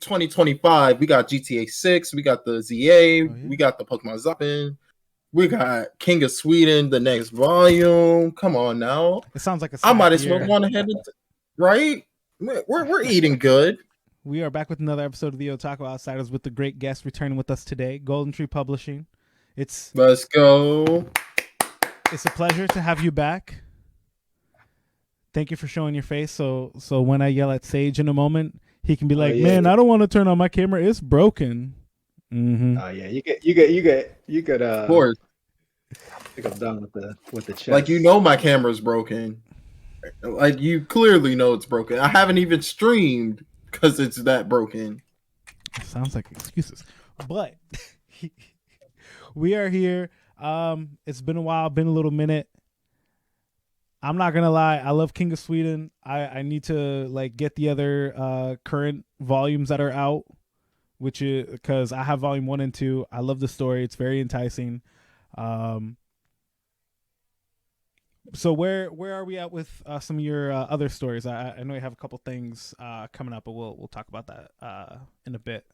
2025, we got GTA 6, we got the ZA, Oh, yeah? we got the Pokemon Zappin, we got King of Sweden, the next volume. Come on now. It sounds like a I might stacked as well year. go on ahead and, right? We're eating good. We are back with another episode of the Otaku Outsiders with the great guest returning with us today, Golden Tree Publishing. It's Let's go. a pleasure to have you back. Thank you for showing your face. So when I yell at Sage in a moment, he can be like, yeah. "Man, I don't want to turn on my camera. It's broken." Mm-hmm. Oh yeah, you could. Of course. I think I'm done with the chest. Like, you know, my camera's broken. Like, you clearly know it's broken. I haven't even streamed because it's that broken. Sounds like excuses, but we are here. It's been a while, been a little minute. I'm not gonna lie, I love King of Sweden. I need to like get the other current volumes that are out, which is because I have volume 1 and 2. I love the story; it's very enticing. So where are we at with some of your other stories? I know you have a couple things coming up, but we'll talk about that in a bit.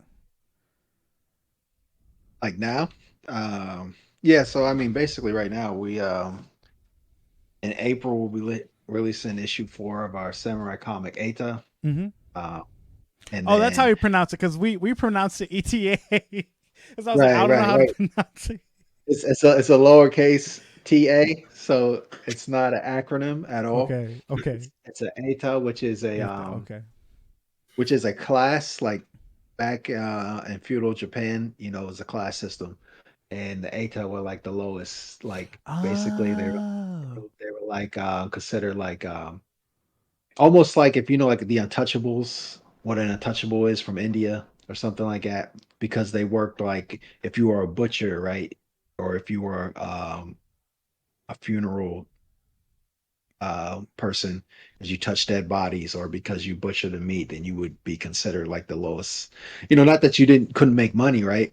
Like now, yeah. So I mean, basically, right now we in April we'll be releasing issue 4 of our samurai comic Eta. Mm-hmm. And that's how you pronounce it, because we pronounce it ETA. Because I was like, I don't know how to pronounce it. It's a lowercase TA, so it's not an acronym at all. Okay. It's an Eta, which is a okay. which is a class, like back in feudal Japan. You know, it was a class system, and the Eta were like the lowest. Like basically, they were like considered like almost like, if you know, like the Untouchables, what an Untouchable is from India or something like that, because they worked like if you were a butcher, right, or if you were a funeral person, as you touch dead bodies, or because you butcher the meat, then you would be considered like the lowest. You know, not that you couldn't make money, right,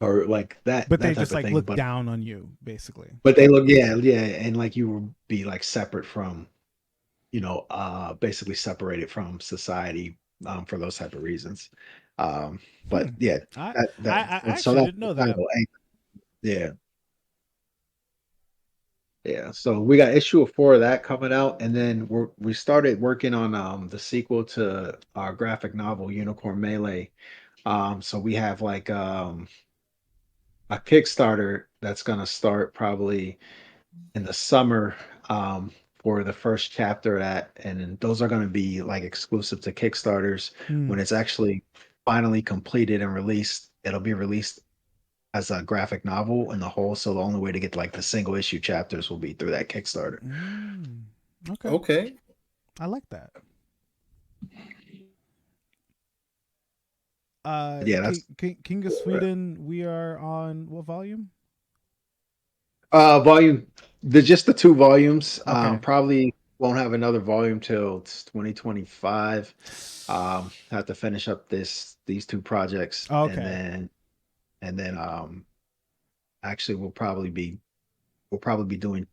or like that, but that they type just of like thing, look but down on you, basically. but they look, yeah, and like you would be like separate from, you know, basically separated from society for those type of reasons. But yeah, I so actually that's didn't know the that. title. Yeah. Yeah, so we got issue 4 of that coming out, and then we started working on the sequel to our graphic novel Unicorn Melee. So we have like a Kickstarter that's gonna start probably in the summer for the first chapter of that, and then those are gonna be like exclusive to Kickstarters. When it's actually finally completed and released, it'll be released as a graphic novel in the whole. So the only way to get like the single issue chapters will be through that Kickstarter. Okay. I like that. Yeah, that's King of Sweden. We are on what volume? Volume, just the 2 volumes. Okay. Probably won't have another volume till 2025. Have to finish up these 2 projects, Okay. and then actually we'll probably be doing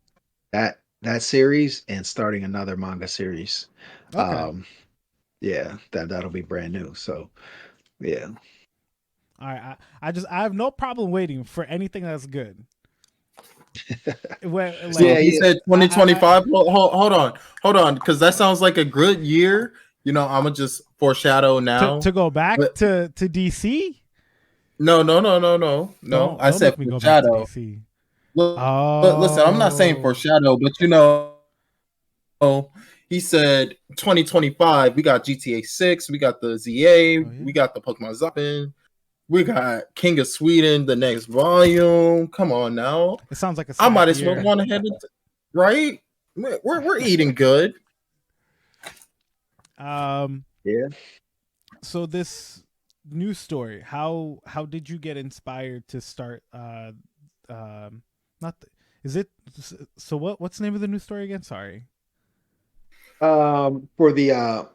that series and starting another manga series. Okay. Yeah, that'll be brand new. So yeah. All right. I have no problem waiting for anything that's good. So he said 2025. Hold on, because that sounds like a good year. You know, I'm gonna just foreshadow now to go back to DC. No. I don't said make me go back to foreshadow. DC. Listen, I'm not saying foreshadow, but you know, he said 2025. We got GTA 6, we got the ZA, we got the Pokemon Zappin, we got King of Sweden, the next volume. Come on now. It sounds like I might as well go on ahead and, right? We're eating good. Yeah. So this news story, how did you get inspired to start what's the name of the news story again? Sorry. For the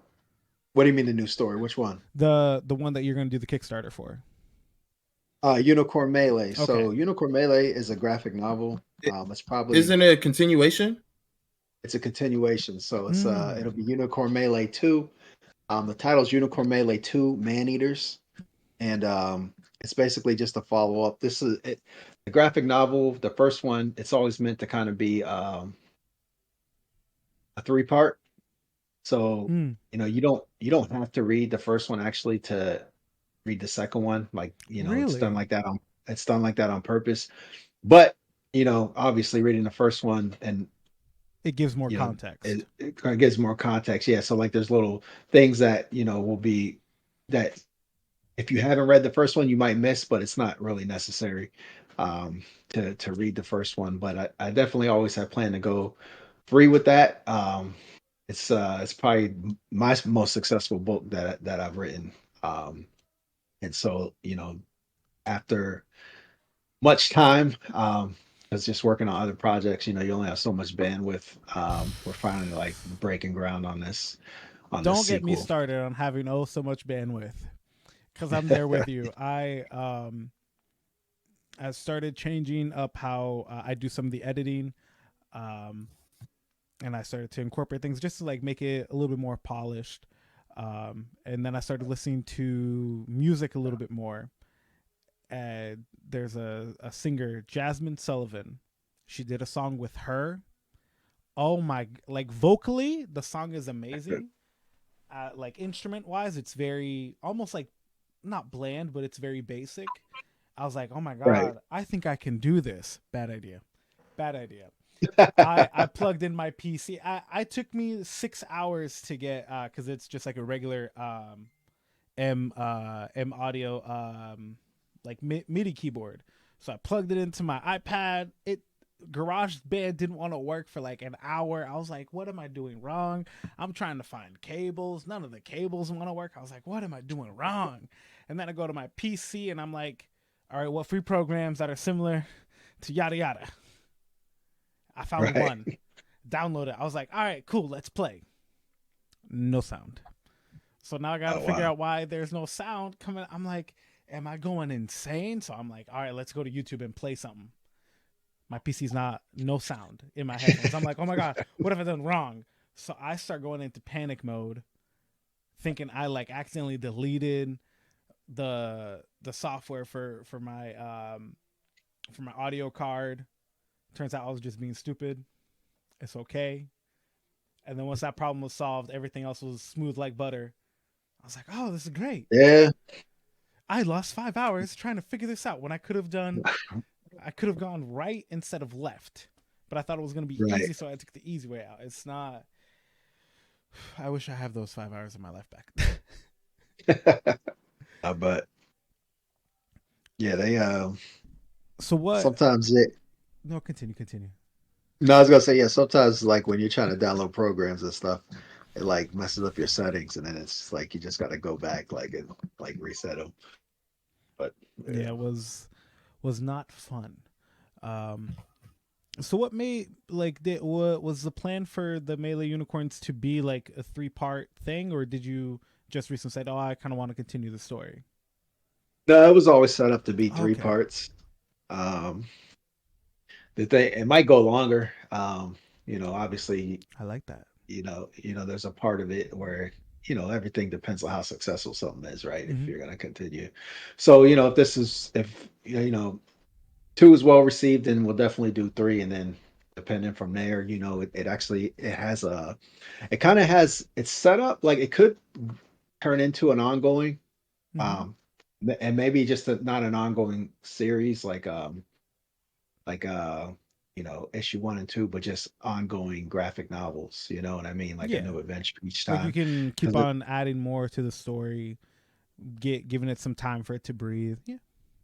what do you mean the new story? Which one? The one that you're going to do the Kickstarter for. Unicorn Melee. Okay. So Unicorn Melee is a graphic novel. It's probably, isn't it a continuation? It's a continuation. So it's it'll be Unicorn Melee 2. The title's Unicorn Melee 2 Man Eaters, and it's basically just a follow up. This is it, the graphic novel. The first one, it's always meant to kind of be a three part. So Hmm. you don't have to read the first one actually to read the second one. Like it's done Really? like that on purpose. But obviously reading the first one and It gives more you know context. it kind of gives more context. Yeah, so like there's little things that will be that if you haven't read the first one, you might miss, but it's not really necessary to read the first one. But I definitely always have planned to go free with that. It's probably my most successful book that I've written. And so, after much time, because just working on other projects, you only have so much bandwidth. We're finally like breaking ground on this Don't get me sequel. started on having oh so much bandwidth because I'm there with you. I started changing up how I do some of the editing, um, and I started to incorporate things just to like make it a little bit more polished. And then I started listening to music a little bit more. And there's a singer, Jasmine Sullivan. She did a song with her. Oh my! Like vocally, the song is amazing. Like instrument wise, it's very almost like not bland, but it's very basic. I was like, oh my Right. god, I think I can do this. Bad idea. Bad idea. I plugged in my PC. I took me 6 hours to get because it's just like a regular M audio like MIDI keyboard. So I plugged it into my iPad. It GarageBand didn't want to work for like an hour. I was like, what am I doing wrong? I'm trying to find cables. None of the cables want to work. I was like, what am I doing wrong? And then I go to my PC and I'm like, all right, what free programs that are similar to yada yada? I found Right. one. Download it. I was like, all right, cool, let's play. No sound. So now I got to Oh figure wow. out why there's no sound coming. I'm like, am I going insane? So I'm like, all right, let's go to YouTube and play something. My PC's not no sound in my headphones. I'm like, oh my god, what have I done wrong? So I start going into panic mode, thinking I like accidentally deleted the software for my audio card. Turns out I was just being stupid. It's okay. And then once that problem was solved, everything else was smooth like butter. I was like, oh, this is great. Yeah. I lost 5 hours trying to figure this out when I could have gone right instead of left. But I thought it was going to be Right. easy, so I took the easy way out. It's not. I wish I have those 5 hours of my life back. But yeah, they So what? sometimes it No, continue. no, I was gonna say, yeah, sometimes like when you're trying to download programs and stuff, it like messes up your settings and then it's like you just gotta go back like and like reset them. But Yeah, yeah. it was not fun. Um, so what made like what was the plan for the Melee Unicorns to be like a 3-part thing, or did you just recently said, "Oh, I kind of want to continue the story"? No, it was always set up to be three Okay, parts. Um the thing it might go longer. Obviously, I like that. there's a part of it where everything depends on how successful something is, right? If Mm-hmm. you're gonna continue. So, if two is well received, then we'll definitely do three, and then depending from there, it has it kind of has it's set up like it could turn into an ongoing, Mm-hmm. um, and maybe just not an ongoing series like issue one and two, but just ongoing graphic novels. You know what I mean? Like a Yeah, new adventure each like you time. can keep Because on adding more to the story, giving it some time for it to breathe. Yeah,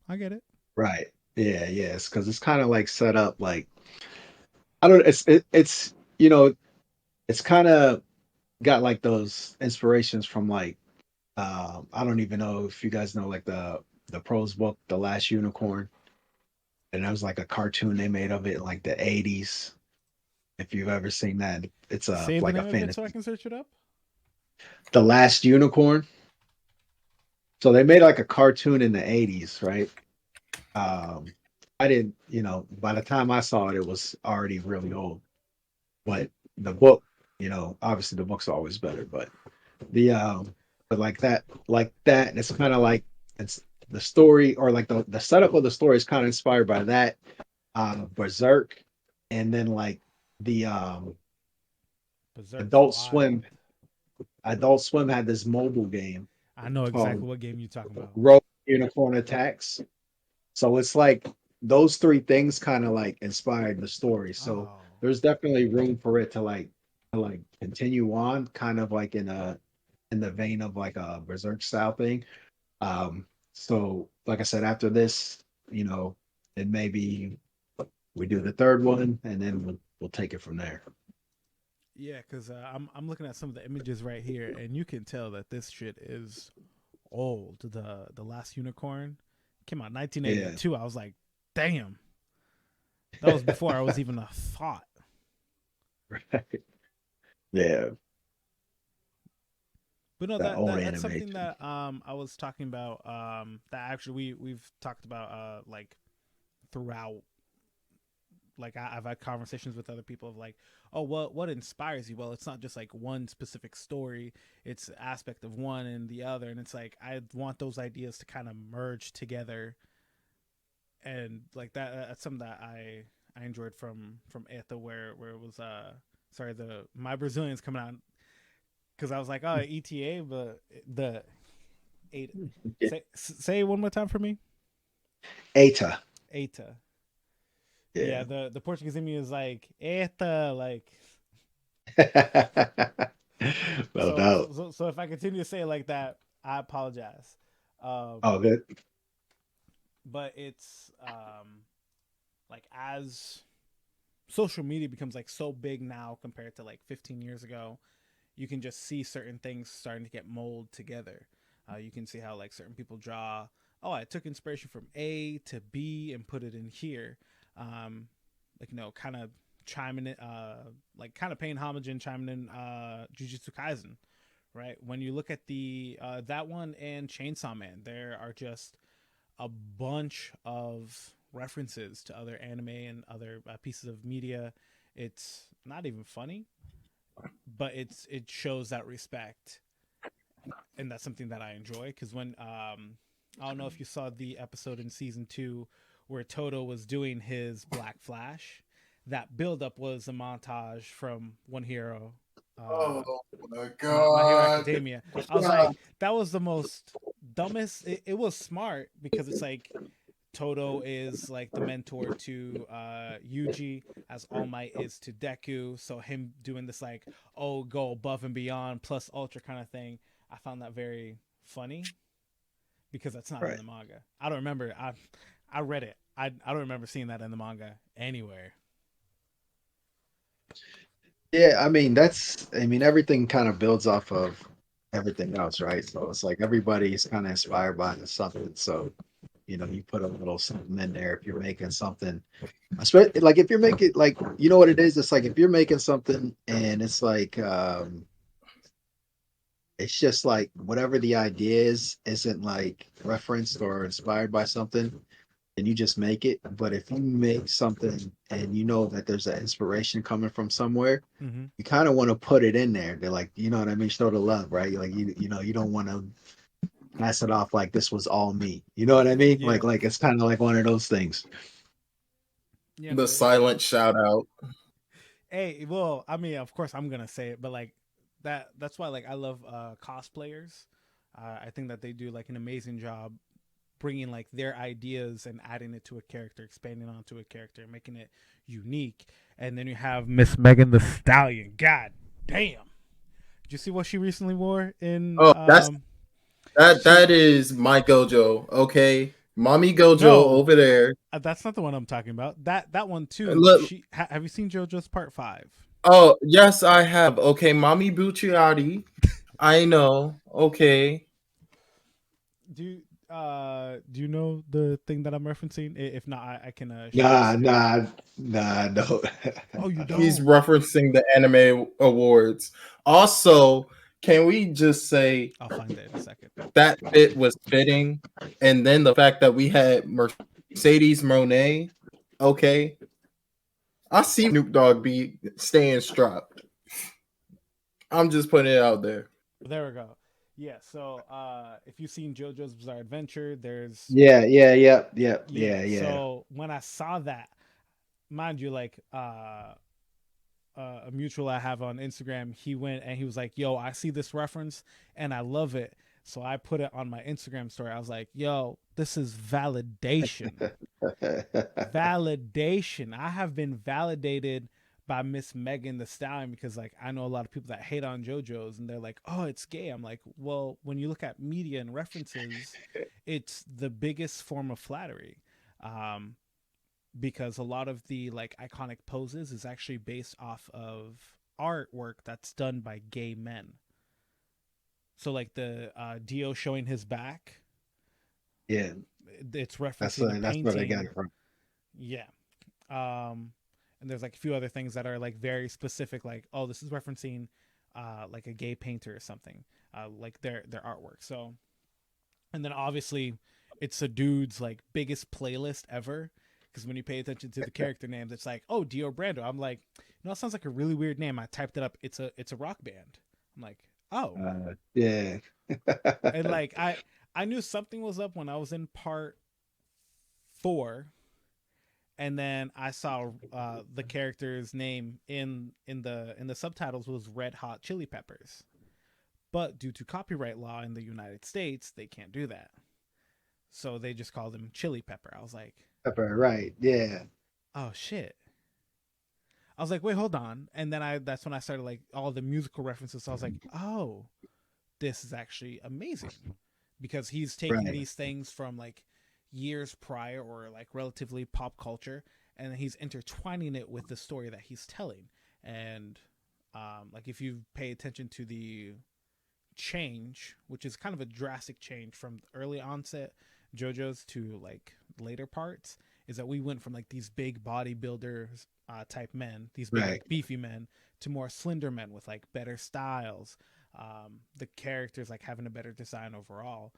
I get it. right, yeah, yes, because it's kind of like set up like I don't. It's kind of got like those inspirations from like I don't even know if you guys know like the prose book, The Last Unicorn, and that was like a cartoon they made of it in like the 80s. If you've ever seen that, it's Say the like a name of it so I fantasy. can search it up. The Last Unicorn. So they made like a cartoon in the 80s, right? Um, I didn't, by the time I saw it, it was already really old. But the book, obviously the book's always better, but but like that, and it's kind of like it's the story, or like the setup of the story is kind of inspired by that, Berserk, and then like the Berserk's Adult wild. Swim. Adult Swim had this mobile game I know exactly called what game you're talking about. Rogue Unicorn Attacks. So it's like those three things kind of like inspired the story. So Oh, there's definitely room for it to like continue on, kind of like in the vein of like a Berserk style thing. So like I said, after this, it may be we do the third one, and then we'll take it from there. yeah, because I'm looking at some of the images right here, and you can tell that this shit is old. The last unicorn came out Yeah. 1982. I was like, damn, that was before I was even a thought. Right. Yeah. But no, That old that's something animation. that I was talking about that actually we've talked about like throughout, like I've had conversations with other people of like, oh, what inspires you? Well, it's not just like one specific story; it's aspect of one and the other, and it's like I want those ideas to kind of merge together, and like that's something that I enjoyed from Eta, where it was sorry, the my Brazilians coming out, because I was like, oh, ETA, but the eight, Yeah. say it one more time for me. Eta. Eta. Yeah, Yeah. the Portuguese in me is like Eta, like No doubt. so if I continue to say it like that, I apologize. Oh, good. But it's like as social media becomes like so big now compared to like 15 years ago, you can just see certain things starting to get molded together. You can see how like certain people draw. Oh, I took inspiration from A to B and put it in here. Like kind of chiming in, like kind of paying homage and chiming in Jujutsu Kaisen, right? When you look at the that one and Chainsaw Man, there are just a bunch of references to other anime and other pieces of media. It's not even funny, but it shows that respect, and that's something that I enjoy. Because when I don't know if you saw the episode in season 2 where Toto was doing his Black Flash, that buildup was a montage from One Hero, uh, Oh my My Hero god. Academia. I was like, that was the most dumbest. It was smart because it's like Toto is like the mentor to Yuji, as All Might is to Deku. So him doing this like, oh, go above and beyond plus ultra kind of thing, I found that very funny because that's not in Right. the manga. I don't remember. I read it. I don't remember seeing that in the manga anywhere. Yeah, I mean, everything kind of builds off of everything else, right? So it's like everybody's kind of inspired by something. So, you put a little something in there if you're making something. Especially like if you're making like you know what it is? It's like if you're making something and it's just like whatever the idea is isn't like referenced or inspired by something, and you just make it. But if you make something and you know that there's an inspiration coming from somewhere, Mm-hmm. you kind of want to put it in there. They're like, you know what I mean? Show the love, right? Like you don't want to pass it off like this was all me. You know what I mean? Yeah, Like it's kind of like one of those things. yeah. The No, silent shout out. hey, well, I mean, of course, I'm gonna say it, but like that's why like I love cosplayers. I think that they do like an amazing job bringing like their ideas and adding it to a character, expanding onto a character, making it unique. And then you have Miss Megan the Stallion. God damn! Did you see what she recently wore in? Oh, that She is my Gojo. Okay, mommy Gojo no, over there. that's not the one I'm talking about. That one too. Look, Have you seen JoJo's Part 5? oh yes, I have. Okay, mommy Bucciati. I know. Okay, Do you know the thing that I'm referencing? If not, I can share the Nah, screen. nah, nah, no. Oh, you he's don't? referencing the anime awards. Also, can we just say I'll find it in a second. that fit was fitting, and then the fact that we had Mercedes Monet. Okay, I see Snoop Dogg be staying strapped. I'm just putting it out there. There we go. Yeah. So if you've seen JoJo's Bizarre Adventure, there's yeah. Yeah. So when I saw that, mind you, like a mutual I have on Instagram, he went and he was like, "Yo, I see this reference and I love it." So I put it on my Instagram story. I was like, "Yo, this is validation. Validation. I have been validated by Miss Megan the Stallion because like I know a lot of people that hate on JoJo's and they're like, "Oh, it's gay." I'm like, "Well, when you look at media and references, it's the biggest form of flattery." Um, because a lot of the like iconic poses is actually based off of artwork that's done by gay men. So like the Dio showing his back, Yeah. it's referencing a That's where they got painting. it from. Yeah. And there's like a few other things that are like very specific, like, oh, this is referencing like a gay painter or something, like their artwork. So, and then obviously it's a dude's like biggest playlist ever, because when you pay attention to the character names, it's like, oh, Dio Brando. I'm like, it sounds like a really weird name. I typed it up. It's a rock band. I'm like, oh. Yeah. And like I knew something was up when I was in part 4, and then I saw the character's name in the subtitles was Red Hot Chili Peppers, but due to copyright law in the United States, they can't do that, so they just called him Chili Pepper. I was like, Pepper, right. Yeah. oh shit. I was like, wait, hold on, and then that's when I started like all the musical references. So I was like, oh, this is actually amazing, because he's taking Right. these things from like years prior or like relatively pop culture, and he's intertwining it with the story that he's telling. And like if you pay attention to the change, which is kind of a drastic change from early onset JoJo's to like later parts, is that we went from like these big bodybuilders type men, these big Right. like beefy men, to more slender men with like better styles. The characters like having a better design overall.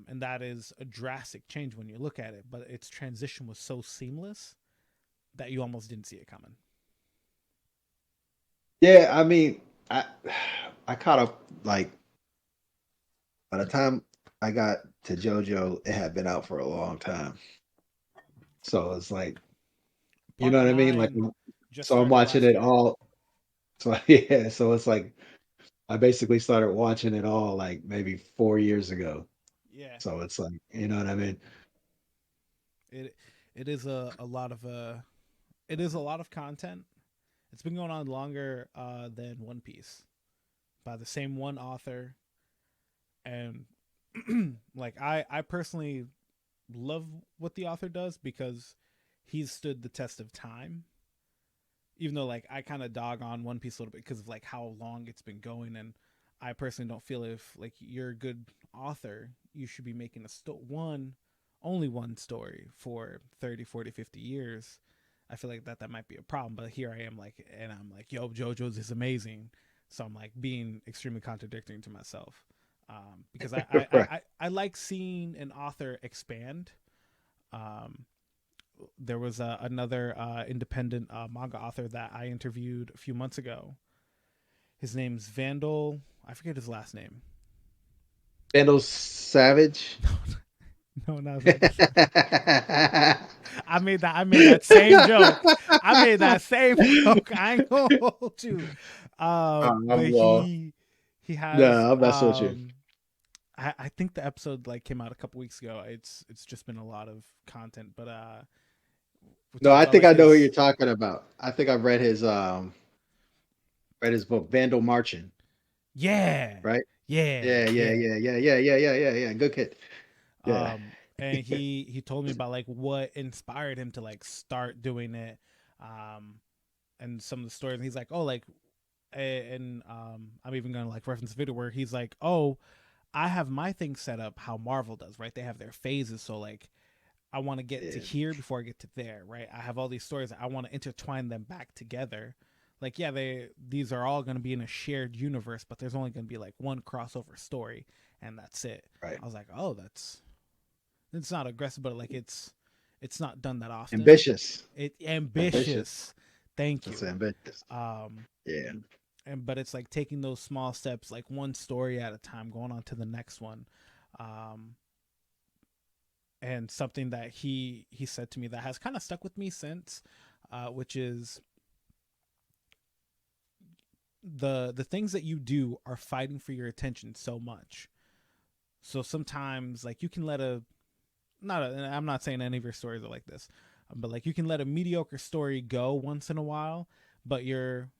And that is a drastic change when you look at it, but its transition was so seamless that you almost didn't see it coming. Yeah, I mean, I I caught up like by the time I got to JoJo, it had been out for a long time. So it's like, you know Part what I mean? Like, 9 just so I'm started watching last it year. all. So yeah, so it's like I basically started watching it all like maybe 4 years ago. Yeah, So it's like, you know what I mean? it it is a lot of it is a lot of content. It's been going on longer than One Piece by the same one author, and like I personally love what the author does because he's stood the test of time. Even though like I kind of dog on One Piece a little bit because of like how long it's been going, and I personally don't feel if like you're a good author, you should be making only one story for 30, 40, 50 years. I feel like that might be a problem, but here I am like, and I'm like, yo, JoJo's is amazing. So I'm like being extremely contradicting to myself, because Right. I like seeing an author expand. Um, there was another independent manga author that I interviewed a few months ago. His name's Vandal. I forget his last name. Vandal Savage. No, not Vandal. I made that same joke. I made that same joke. I ain't gonna hold you. But I'm lost. he has No, I'm messing with you. I think the episode like came out a couple weeks ago. It's just been a lot of content, but we No, talked I about think like I know who you're his talking about. I think I've read his book, Vandal Marching, yeah right? yeah yeah. Yeah. Good kid. Yeah. And he told me about like what inspired him to like start doing it, um and some of the stories, and he's like, oh, like, and I'm even gonna like reference a video where he's like, oh, I have my thing set up how Marvel does, right? They have their phases, so like I want to get to Yeah. here before I get to there, right? I have all these stories, I want to intertwine them back together. Like, yeah, these are all going to be in a shared universe, but there's only going to be like one crossover story, and that's it. Right. I was like, oh, that's it's not aggressive, but like it's not done that often. Ambitious. It Ambitious. ambitious. Thank That's you. ambitious. Um, Yeah. but it's like taking those small steps, like one story at a time, going on to the next one. Um, and something that he said to me that has kind of stuck with me since, which is the things that you do are fighting for your attention so much. So sometimes like you can let a not a, I'm not saying any of your stories are like this, but like you can let a mediocre story go once in a while, but you're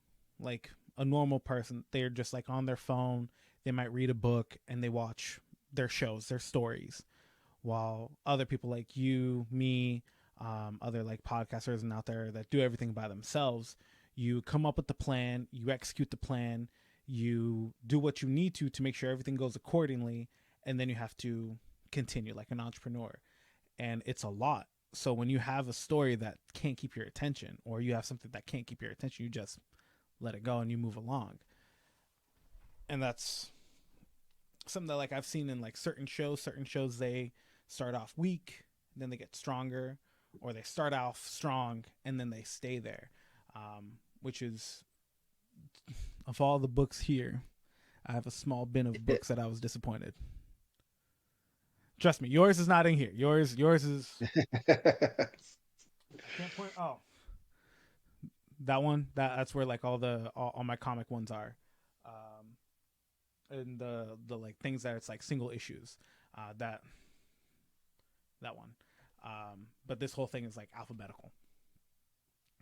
like a normal person. They're just like on their phone. They might read a book and they watch their shows, their stories, while other people like you, me, other like podcasters and out there that do everything by themselves, you come up with the plan, you execute the plan, you do what you need to make sure everything goes accordingly, and then you have to continue like an entrepreneur. And it's a lot. So when you have a story that can't keep your attention, or you have something that can't keep your attention, you just let it go and you move along. And that's something that like I've seen in like certain shows. Certain shows they start off weak, then they get stronger, or they start off strong and then they stay there. Which is, of all the books here, I have a small bin of books that I was disappointed. Trust me, yours is not in here. Yours is. I can't point. Oh, that one. That's where like all my comic ones are, and the like things that it's like single issues. That one. But this whole thing is like alphabetical.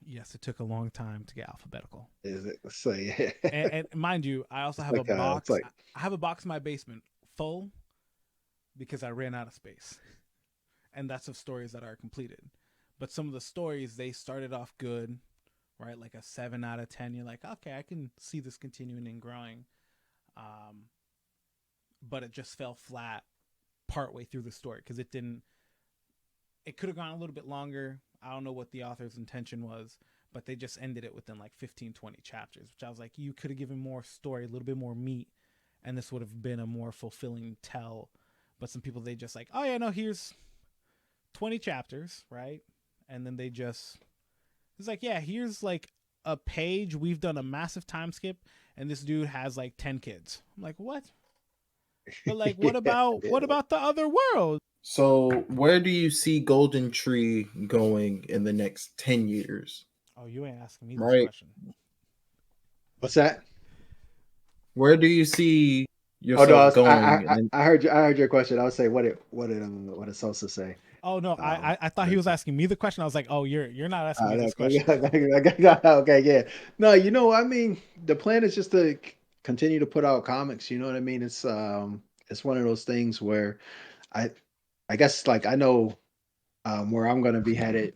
Yes, it took a long time to get alphabetical. Is it? So yeah. And mind you, I also have like, a box. like... I have a box in my basement full because I ran out of space, and that's of stories that are completed. But some of the stories they started off good, right? Like a 7 out of 10. You're like, okay, I can see this continuing and growing. But it just fell flat partway through the story because it didn't. It could have gone a little bit longer. I don't know what the author's intention was, but they just ended it within like 15, 20 chapters, which I was like, you could have given more story, a little bit more meat, and this would have been a more fulfilling tell. But some people, they just like, oh yeah, no, here's 20 chapters, right? And then they just, it's like, yeah, here's like a page. We've done a massive time skip, and this dude has like 10 kids. I'm like, what? But like, what about the other world? So, where do you see Golden Tree going in the next 10 years? Oh, you ain't asking me this right? question. What's that? Where do you see Oh no, yourself going? I heard you. I heard your question. I was saying, what did Sosa say? Oh no, I thought he was asking me the question. I was like, oh, you're not asking me this question. Okay, yeah. No, I mean, the plan is just to continue to put out comics. You know what I mean? It's one of those things where I I guess like I know where I'm gonna be headed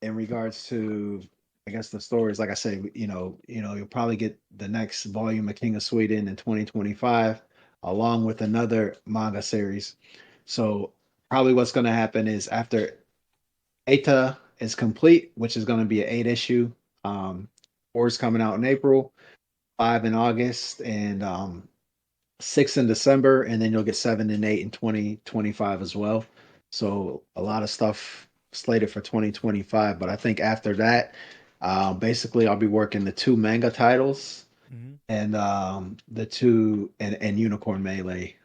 in regards to I guess the stories. Like I say, you'll probably get the next volume of King of Sweden in 2025, along with another manga series. So probably what's gonna happen is after Eta is complete, which is gonna be an 8 issue. Four is coming out in April, five in August, and 6 in December, and then you'll get 7 and 8 in 2025 as well. So a lot of stuff slated for 2025. But I think after that, basically I'll be working the two manga titles and the two and Unicorn Melee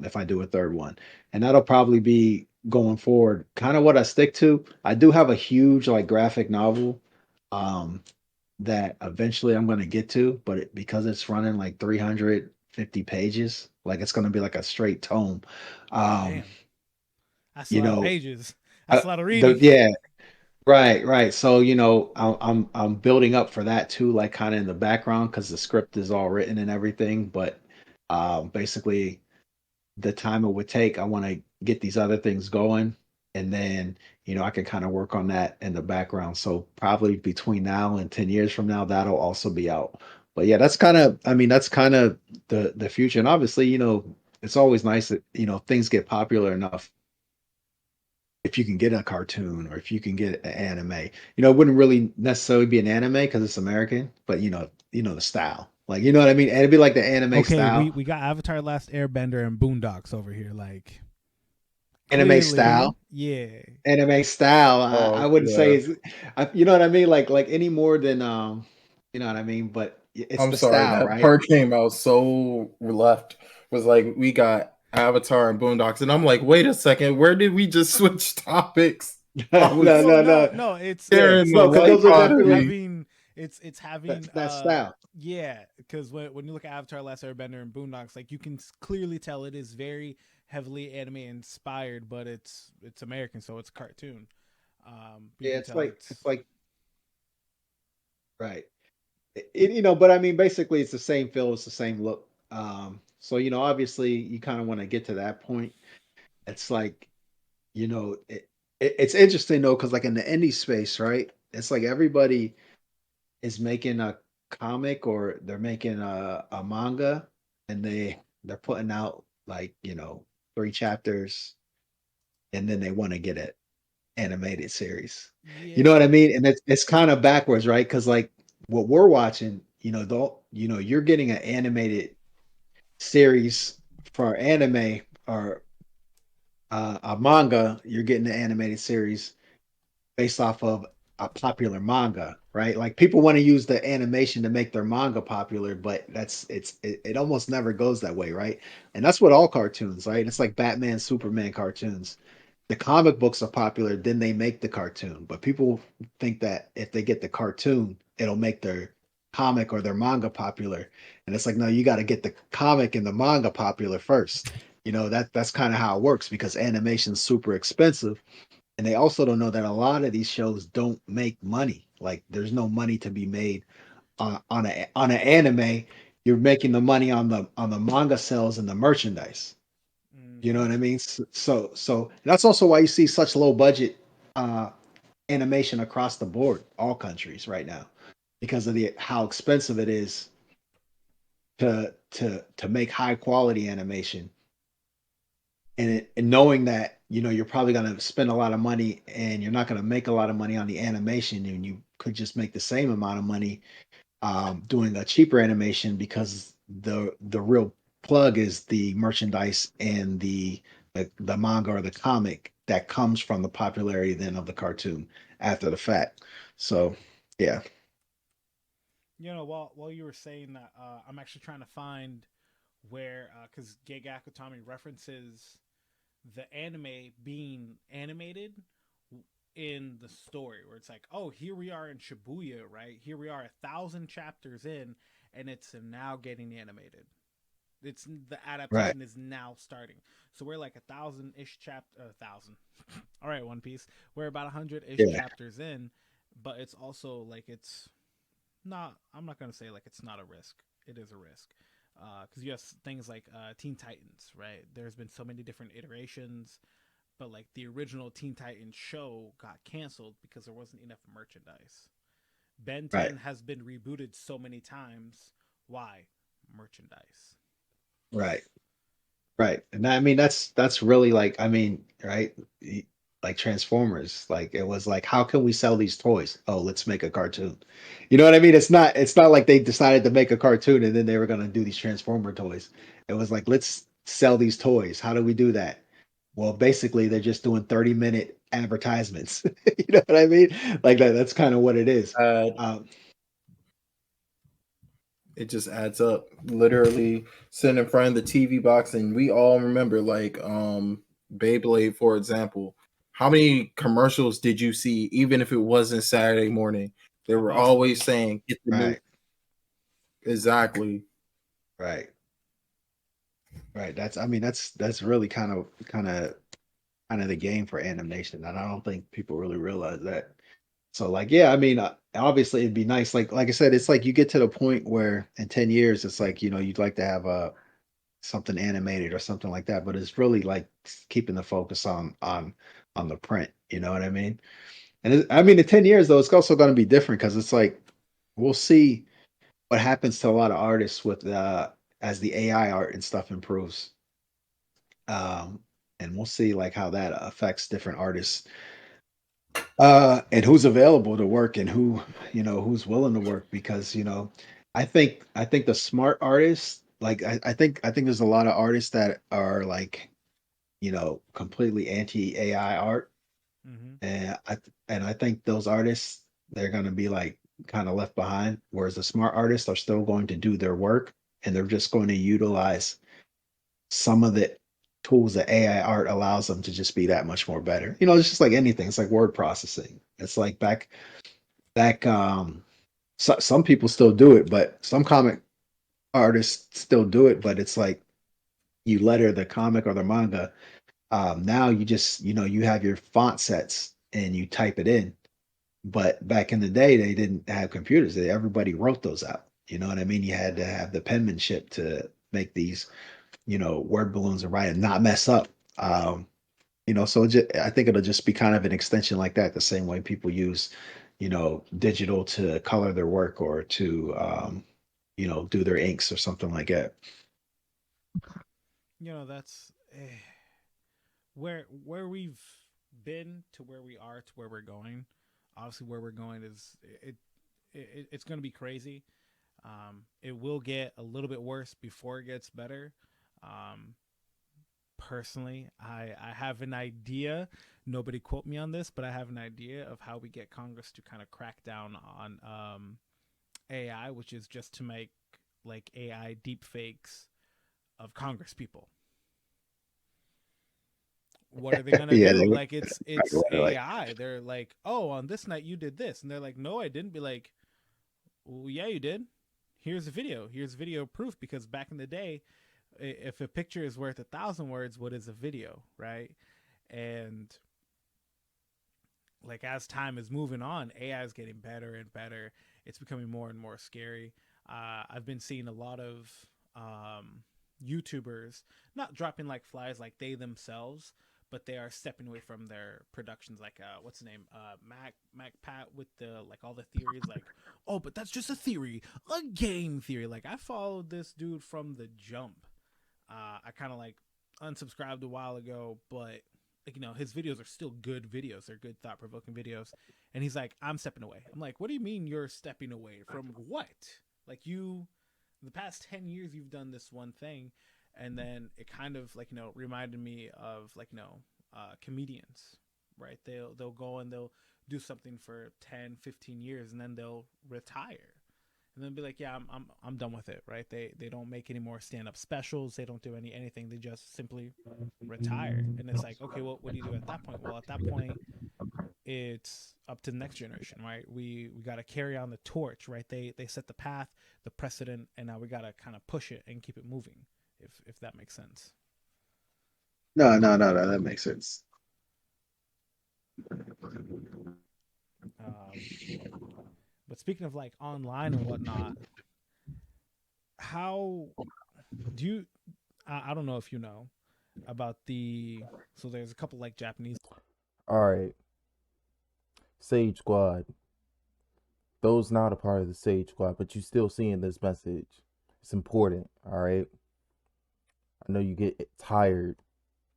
if I do a third one. And that'll probably be going forward, kind of what I stick to. I do have a huge like graphic novel that eventually I'm going to get to, but because it's running like 350 pages, like it's going to be like a straight tome. Damn, that's a You lot of know, pages. That's a lot of reading. yeah, right. So I'm building up for that too, like kind of in the background because the script is all written and everything. But basically, the time it would take, I want to get these other things going, and then I can kind of work on that in the background. So probably between now and 10 years from now, that'll also be out. But yeah, that's kind of the future. And obviously, it's always nice that things get popular enough if you can get a cartoon or if you can get an anime. It wouldn't really necessarily be an anime because it's American, but the style. Like, you know what I mean? And it'd be like the anime Okay, style. we got Avatar: Last Airbender and Boondocks over here. Like Anime clearly, style. yeah. Anime style. I Oh, wouldn't say yeah. is, you know what I mean? Like any more than you know what I mean? But it's I'm the sorry, style, that right? part came out so left. Was like we got Avatar and Boondocks, and I'm like, wait a second, where did we just switch topics? I No, was Well, no, no, no. no. It's Yeah, scaring it's the no, because life those are out of definitely me. having it's having that style. yeah, because when you look at Avatar: Last Airbender and Boondocks, like you can clearly tell it is very heavily anime inspired, but it's American, so it's cartoon. You Yeah, can tell it's it's like right. But I mean, basically, it's the same feel, it's the same look. So obviously, you kind of want to get to that point. It's like, it's interesting though, because like in the indie space, right? It's like everybody is making a comic or they're making a manga, and they're putting out like 3 chapters, and then they want to get it animated series. You know what I yeah. mean? And it's kind of backwards, right? Because like what we're watching, you're getting an animated series for anime or a manga. You're getting an animated series based off of a popular manga, right? Like people want to use the animation to make their manga popular, but it almost never goes that way, right? And that's what all cartoons, right? It's like Batman, Superman cartoons. The comic books are popular, then they make the cartoon. But people think that if they get the cartoon, it'll make their comic or their manga popular. And it's like, no, you got to get the comic and the manga popular first. That's kind of how it works because animation's super expensive, and they also don't know that a lot of these shows don't make money. Like there's no money to be made on an anime. You're making the money on the manga sales and the merchandise. You know Hmm. what I mean? So that's also why you see such low budget uh, animation across the board, all countries right now, because of the how expensive it is to make high quality animation, and knowing that you're probably going to spend a lot of money and you're not going to make a lot of money on the animation, and you could just make the same amount of money doing a cheaper animation because the real plug is the merchandise and the manga or the comic that comes from the popularity then of the cartoon after the fact. So yeah. While you were saying that, I'm actually trying to find where because Gege Akutami references the anime being animated in the story, where it's like, oh, here we are in Shibuya, right? Here we are 1,000 chapters in, and it's now getting animated. It's the Right. adaptation is now starting. So we're like 1,000 ish chapter, 1,000. All right, One Piece. We're about 100 ish Yeah. chapters in, but it's also like it's not. I'm not gonna say like it's not a risk. It is a risk because you have things like Teen Titans, right? There's been so many different iterations, but like the original Teen Titans show got canceled because there wasn't enough merchandise. Ben Right. 10 has been rebooted so many times. Why? Merchandise. Right. Right. And I mean that's really like, I mean, right? Like Transformers, like it was like, how can we sell these toys? Oh, let's make a cartoon. You know what I mean? It's not like they decided to make a cartoon and then they were gonna do these Transformer toys. It was like, let's sell these toys. How do we do that? Well, basically they're just doing 30-minute advertisements. You know what I mean? Like that's kind of what it is. Uh, Um, it just adds up. Literally sitting in front of the TV box, and we all remember like Beyblade, for example. How many commercials did you see, even if it wasn't Saturday morning? They were About always something. saying, "Get the new." right, Exactly. right, right. I mean, that's really kind of the game for animation, and I don't think people really realize that. So, like, yeah, I mean, obviously, it'd be nice. Like I said, it's like you get to the point where in 10 years, it's like you'd like to have something animated or something like that, but it's really like keeping the focus on the print. You know what I mean? And I mean, in 10 years though, it's also going to be different because it's like we'll see what happens to a lot of artists with as the AI art and stuff improves. Um, and we'll see like how that affects different artists, and who's available to work and who's willing to work because I think the smart artists, like I think there's a lot of artists that are like completely anti AI art, Mm-hmm. and I think those artists, they're gonna be like kind of left behind. Whereas the smart artists are still going to do their work, and they're just going to utilize some of the tools that AI art allows them to just be that much more better. It's just like anything. It's like word processing. It's like back some people still do it, but some comic artists still do it, but it's like you letter the comic or the manga. Now you just, you have your font sets and you type it in. But back in the day, they didn't have computers. Everybody wrote those out. You know what I mean? You had to have the penmanship to make these, word balloons and write and not mess up. So I think it'll just be kind of an extension like that, the same way people use, digital to color their work or to, do their inks or something like that. That's where we've been to where we are to where we're going. Obviously, where we're going is it's going to be crazy. It will get a little bit worse before it gets better. Um, Personally, I have an idea. Nobody quote me on this, but I have an idea of how we get Congress to kind of crack down on AI, which is just to make like AI deep fakes of Congress people. What are they gonna Yeah, do? they Like it's like, AI. They're like, oh, on this night you did this, and they're like, no, I didn't. Be like, well, yeah, you did. Here's a video. Here's video proof. Because back in the day, if a picture is worth 1,000 words, what is a video, right? And like as time is moving on, AI is getting better and better. It's becoming more and more scary. I've been seeing a lot of YouTubers not dropping like flies like they themselves, but they are stepping away from their productions. Like what's the name? Mac Pat with the like all the theories. Like, oh, but that's just a theory, a game theory. Like I followed this dude from the jump. I kind of like unsubscribed a while ago, but like his videos are still good videos. They're good thought provoking videos. And he's like, I'm stepping away. I'm like, what do you mean you're stepping away from what? Like the past 10 years you've done this one thing. And then it kind of like reminded me of like comedians, right? They'll go and they'll do something for 10, 15 years and then they'll retire and then be like, yeah, I'm done with it, right? They don't make any more stand up specials. They don't do anything. They just simply retire. And it's like, okay, well, what do you do at that point? Well, at that point, it's up to the next generation, right? We got to carry on the torch, right? They set the path, the precedent, and now we got to kind of push it and keep it moving, if that makes sense. no, no, no, no, that makes sense. Um, but speaking of like online and whatnot, how do you? I don't know if you know about the. So there's a couple like Japanese. All right, Sage Squad. Those not a part of the Sage Squad, but you still seeing this message. It's important. All right. I know you get tired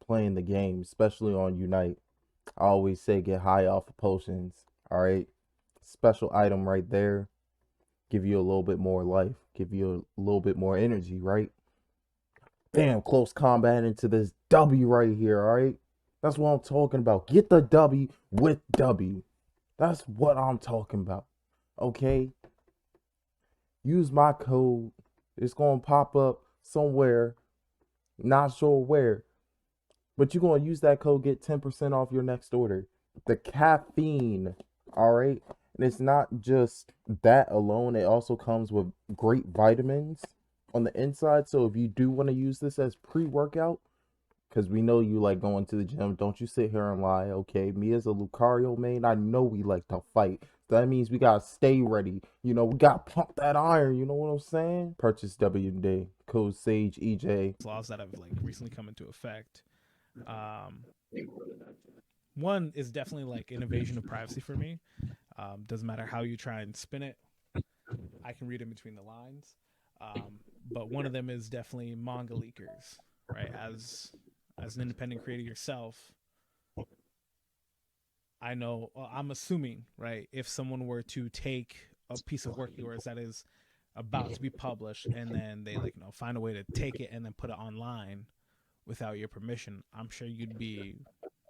playing the game, especially on Unite. I always say get high off of potions. All right. Special item right there. Give you a little bit more life. Give you a little bit more energy, right? Damn, close combat into this W right here, all right? That's what I'm talking about. Get the W with W. That's what I'm talking about. Okay? Use my code. It's going to pop up somewhere. Not sure where. But you're going to use that code, get 10% off your next order. The caffeine, all right? And it's not just that alone. It also comes with great vitamins on the inside. So if you do want to use this as pre-workout, because we know you like going to the gym, don't you sit here and lie, okay? Me as a Lucario main, I know we like to fight. So that means we gotta stay ready. We gotta pump that iron, you know what I'm saying? Purchase WD, code SAGE EJ. Laws that have like recently come into effect. Um, One is definitely like an invasion of privacy for me. Doesn't matter how you try and spin it, I can read in between the lines. But one of them is definitely manga leakers, right? As an independent creator yourself, I know. Well, I'm assuming, right? If someone were to take a piece of work of yours that is about to be published, and then they like find a way to take it and then put it online without your permission, I'm sure you'd be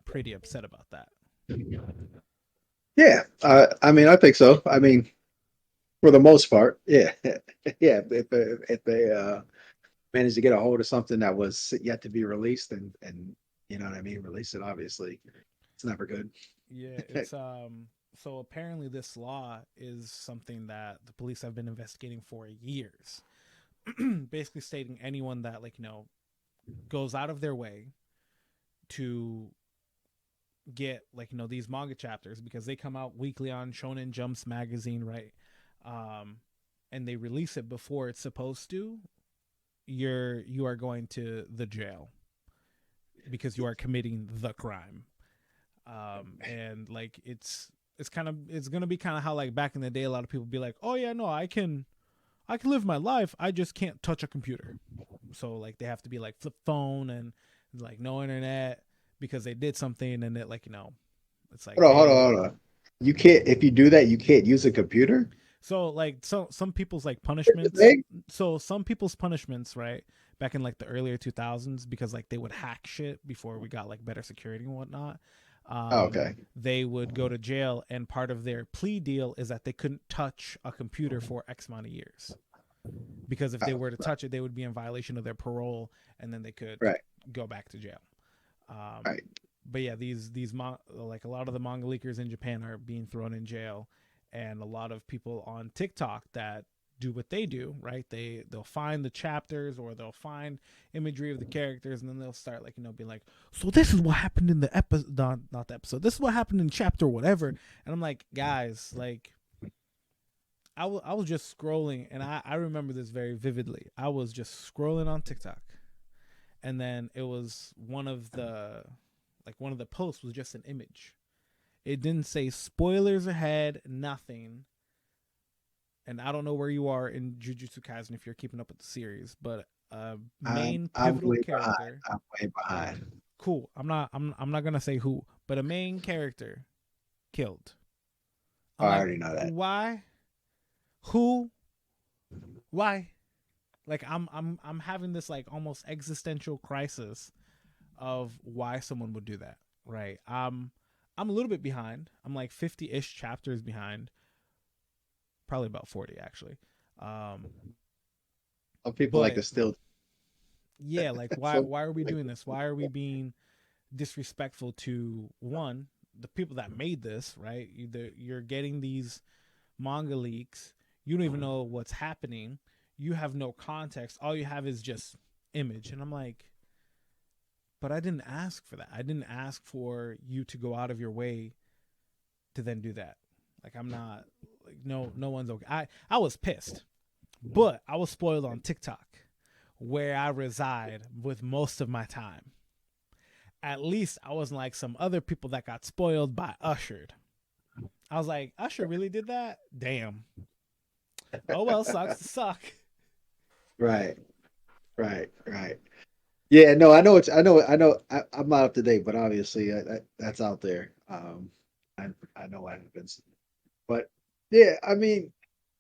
pretty upset about that. Yeah, I mean, I think so. I mean, For the most part, yeah, yeah. If they managed to get a hold of something that was yet to be released, and you know what I mean, release it. Obviously, it's never good. Yeah, it's so apparently this law is something that the police have been investigating for years. Basically stating anyone that goes out of their way to get these manga chapters because they come out weekly on Shonen Jumps magazine, right? Um and they release it before it's supposed to, you are going to the jail because you are committing the crime. And like it's gonna be kind of how like back in the day a lot of people be like, oh yeah, no, I can live my life, I just can't touch a computer. So like they have to be like flip phone and like no internet because they did something, and it it's like, Hold hey. on, hold on. You can't if you do that, you can't use a computer. So like some people's like That's the punishments. thing? So some people's punishments, right? Back in like the earlier 2000s, because like they would hack shit before we got like better security and whatnot. Oh, Um, okay, they would go to jail, and part of their plea deal is that they couldn't touch a computer for X amount of years. Because if they oh, were to right, touch it, they would be in violation of their parole, and then they could right, go back to jail. Um, right. but yeah, like a lot of the manga leakers in Japan are being thrown in jail, and a lot of people on TikTok that do what they do, right? They'll find the chapters, or they'll find imagery of the characters, and then they'll start being like, so this is what happened in the episode, not the episode. This is what happened in chapter whatever, and I'm like, guys, like. I was just scrolling, and I remember this very vividly. I was just scrolling on TikTok, and then it was one of the posts was just an image. It didn't say spoilers ahead, nothing. And I don't know where you are in Jujutsu Kaisen if you're keeping up with the series, but main I'm pivotal way behind. character. I'm way behind. Cool. I'm not gonna say who, but a main character killed. Oh, I'm I like, already know that. why? Who? Why? Like I'm having this like almost existential crisis of why someone would do that, right? I'm a little bit behind. I'm like 50-ish chapters behind, probably about 40 actually. Um, Some people like but to still. yeah, like why So why are we like, doing this? Why are we being disrespectful to one, the people that made this, right? You're getting these manga leaks. You don't even know what's happening. You have no context. All you have is just image. And I'm like, but I didn't ask for that. I didn't ask for you to go out of your way to then do that. Like I'm not like no one's okay. I was pissed. But I was spoiled on TikTok, where I reside with most of my time. At least I wasn't like some other people that got spoiled by Ushered. I was like, Usher really did that? Damn. Oh well, sucks to suck. right, right. Yeah, no, I know it's. I know. I'm not up to date, but obviously that's out there. I know what happens. But yeah, I mean,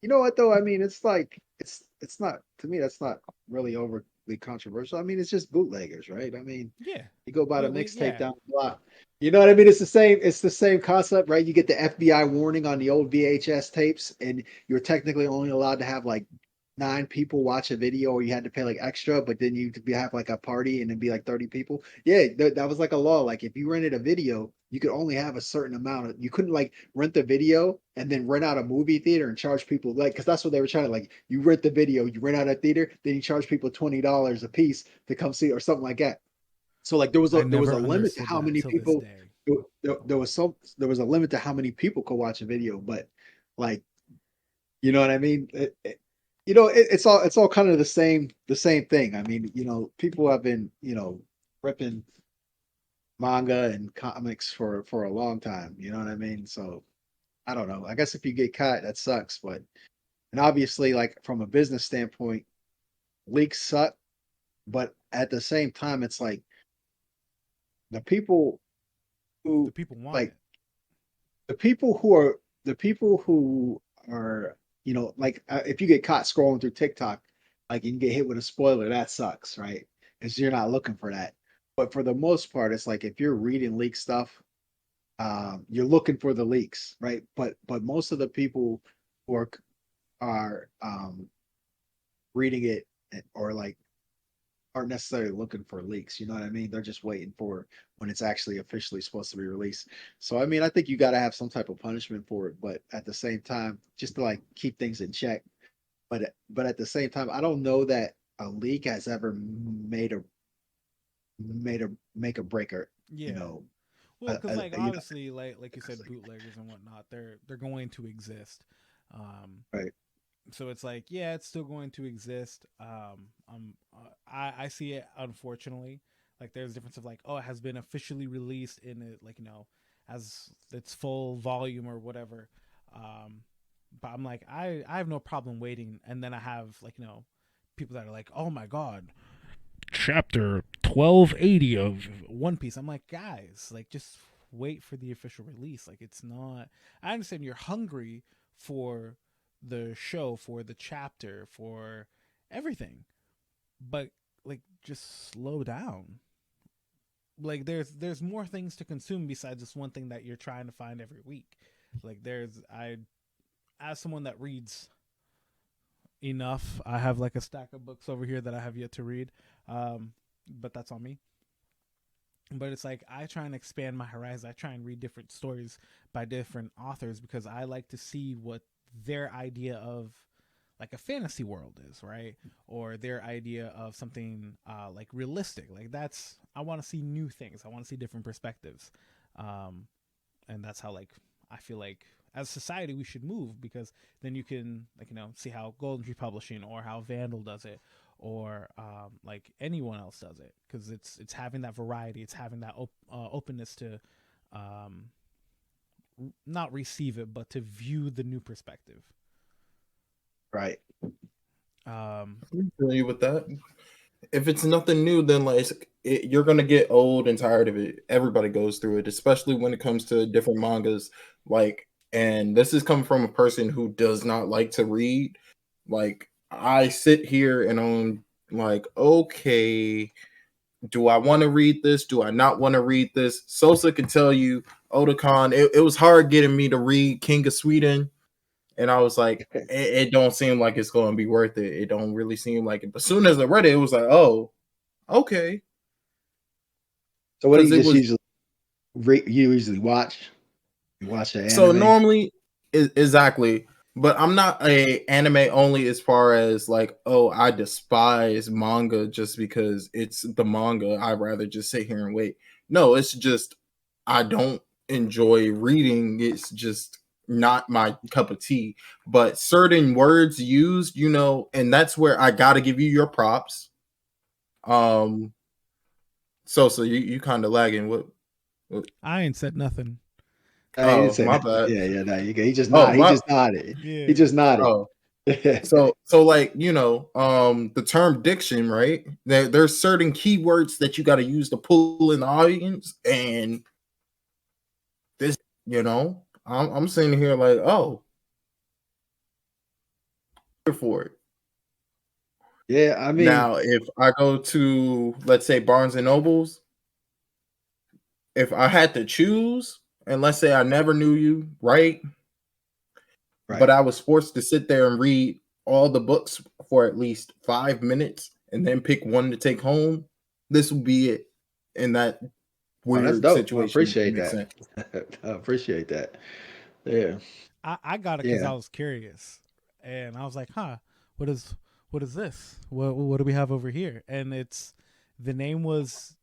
you know what though? I mean, it's like it's not to me. That's not really overly controversial. I mean, it's just bootleggers, right? I mean, Yeah. you go buy the mixtape Yeah. down the block. You know what I mean? It's the same. It's the same concept, right? You get the FBI warning on the old VHS tapes, and you're technically only allowed to have like 9 people watch a video, or you had to pay like extra. But then you could have like a party, and it'd be like 30 people. Yeah, that was like a law. Like if you rented a video, you could only have a certain amount of. You couldn't like rent the video and then rent out a movie theater and charge people like because that's what they were trying to like. You rent the video, you rent out a theater, then you charge people $20 a piece to come see it or something like that. So like I there was a never limit to understood how that many till this people day. there was a limit to how many people could watch a video, but like you know what I mean? It's all kind of the same thing. I mean, people have been ripping manga and comics for a long time. You know what I mean? So I don't know. I guess if you get caught, that sucks. But and obviously, like from a business standpoint, leaks suck. But at the same time, it's like the people The who people want like it. the people who are like if you get caught scrolling through TikTok, like and you get hit with a spoiler, that sucks, right? Because you're not looking for that. But for the most part, it's like if you're reading leak stuff, you're looking for the leaks, right? But most of the people who are are reading it or like aren't necessarily looking for leaks. You know what I mean? They're just waiting for when it's actually officially supposed to be released. So I mean, I think you got to have some type of punishment for it, but at the same time, just to like keep things in check. But at the same time, I don't know that a leak has ever made a make a breaker. You Yeah. know, Well, because like you know, obviously, like you said, bootleggers and whatnot, they're going to exist. Um, right? so it's like, yeah, it's still going to exist. I see it, unfortunately. Like there's a difference of like, oh, it has been officially released in it, like, as its full volume or whatever. Um, but I'm like, I have no problem waiting, and then I have like, people that are like, oh my god, chapter 1280 of One Piece. I'm like, guys, like, just wait for the official release. Like, it's not. I understand you're hungry for the show, for the chapter, for everything, but like, just slow down. Like, there's more things to consume besides this one thing that you're trying to find every week. Like, as someone that reads enough, I have like a stack of books over here that I have yet to read. But that's on me. But it's like I try and expand my horizon. I try and read different stories by different authors because I like to see what their idea of like a fantasy world is, right? Or their idea of something like realistic. Like that's I want to see new things. I want to see different perspectives, um, and that's how like I feel like as a society we should move because then you can like see how Golden Tree Publishing or how Vandal does it or like anyone else does it because it's having that variety, it's having that openness to um, not receive it but to view the new perspective. Right. Um, I feel you with that. If it's nothing new, then like you're gonna get old and tired of it. Everybody goes through it, especially when it comes to different mangas. Like, and this is coming from a person who does not like to read. Like, I sit here and I'm like, okay, do I want to read this? Do I not want to read this? Sosa can tell you, Otakon, it was hard getting me to read King of Sweden, and I was like, it don't seem like it's going to be worth it. It don't really seem like it. But as soon as I read it, it was like, oh, okay, So what do because you it just was usually you usually watch? You watch the so anime? normally exactly. But I'm not a anime only as far as like, oh, I despise manga just because it's the manga. I'd rather just sit here and wait. No, it's just I don't enjoy reading. It's just not my cup of tea. But certain words used, and that's where I gotta give you your props. Um so you kind of lagging. What I ain't said nothing. He didn't oh, say my that. bad. Yeah, yeah, no, he just Oh, not. He my just nodded. He Yeah. just nodded. oh. So like, the term diction, right? There's certain keywords that you got to use to pull in the audience, and this, I'm sitting here like, oh, here for it. Yeah, I mean, Now, if I go to, let's say, Barnes and Nobles, if I had to choose, and let's say I never knew you, right? But right. I was forced to sit there and read all the books for at least 5 minutes and then pick one to take home. This would be it in that Oh, that's weird dope. I situation, if that appreciate makes that. sense. I appreciate that. Yeah, I got it because yeah. I was curious, and I was like, "Huh, what is what is this? What do we have over here?" And it's the name was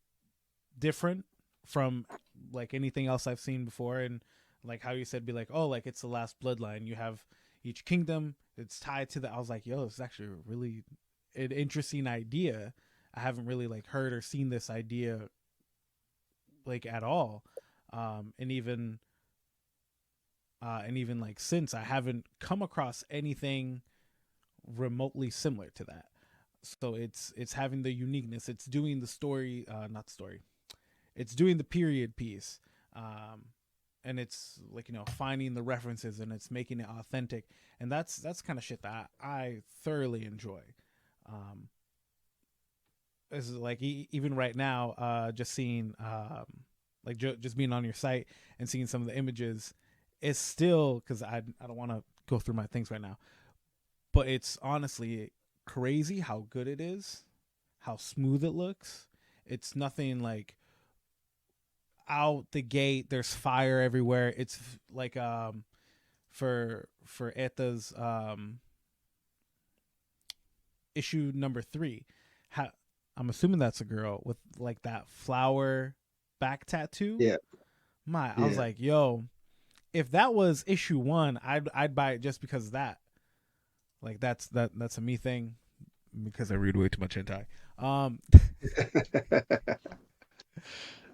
different from like anything else I've seen before, and like how you said, be like, "Oh, like it's the last bloodline. You have each kingdom. It's tied to the." I was like, "Yo, this is actually a really an interesting idea. I haven't really like heard or seen this idea like at all." And even like since I haven't come across anything remotely similar to that. So it's having the uniqueness. It's doing the story, not story. It's doing the period piece, and it's like finding the references and it's making it authentic. And that's kind of shit that I thoroughly enjoy. Um, this is like even right now, just seeing like just being on your site and seeing some of the images. It's still because I don't want to go through my things right now, but it's honestly crazy how good it is, how smooth it looks. It's nothing like out the gate. There's fire everywhere. It's like for Eta's issue number 3. I'm assuming that's a girl with like that flower back tattoo. Yeah. I was like, yo, if that was issue 1, I'd buy it just because of that. Like that's a me thing because I read way too much hentai.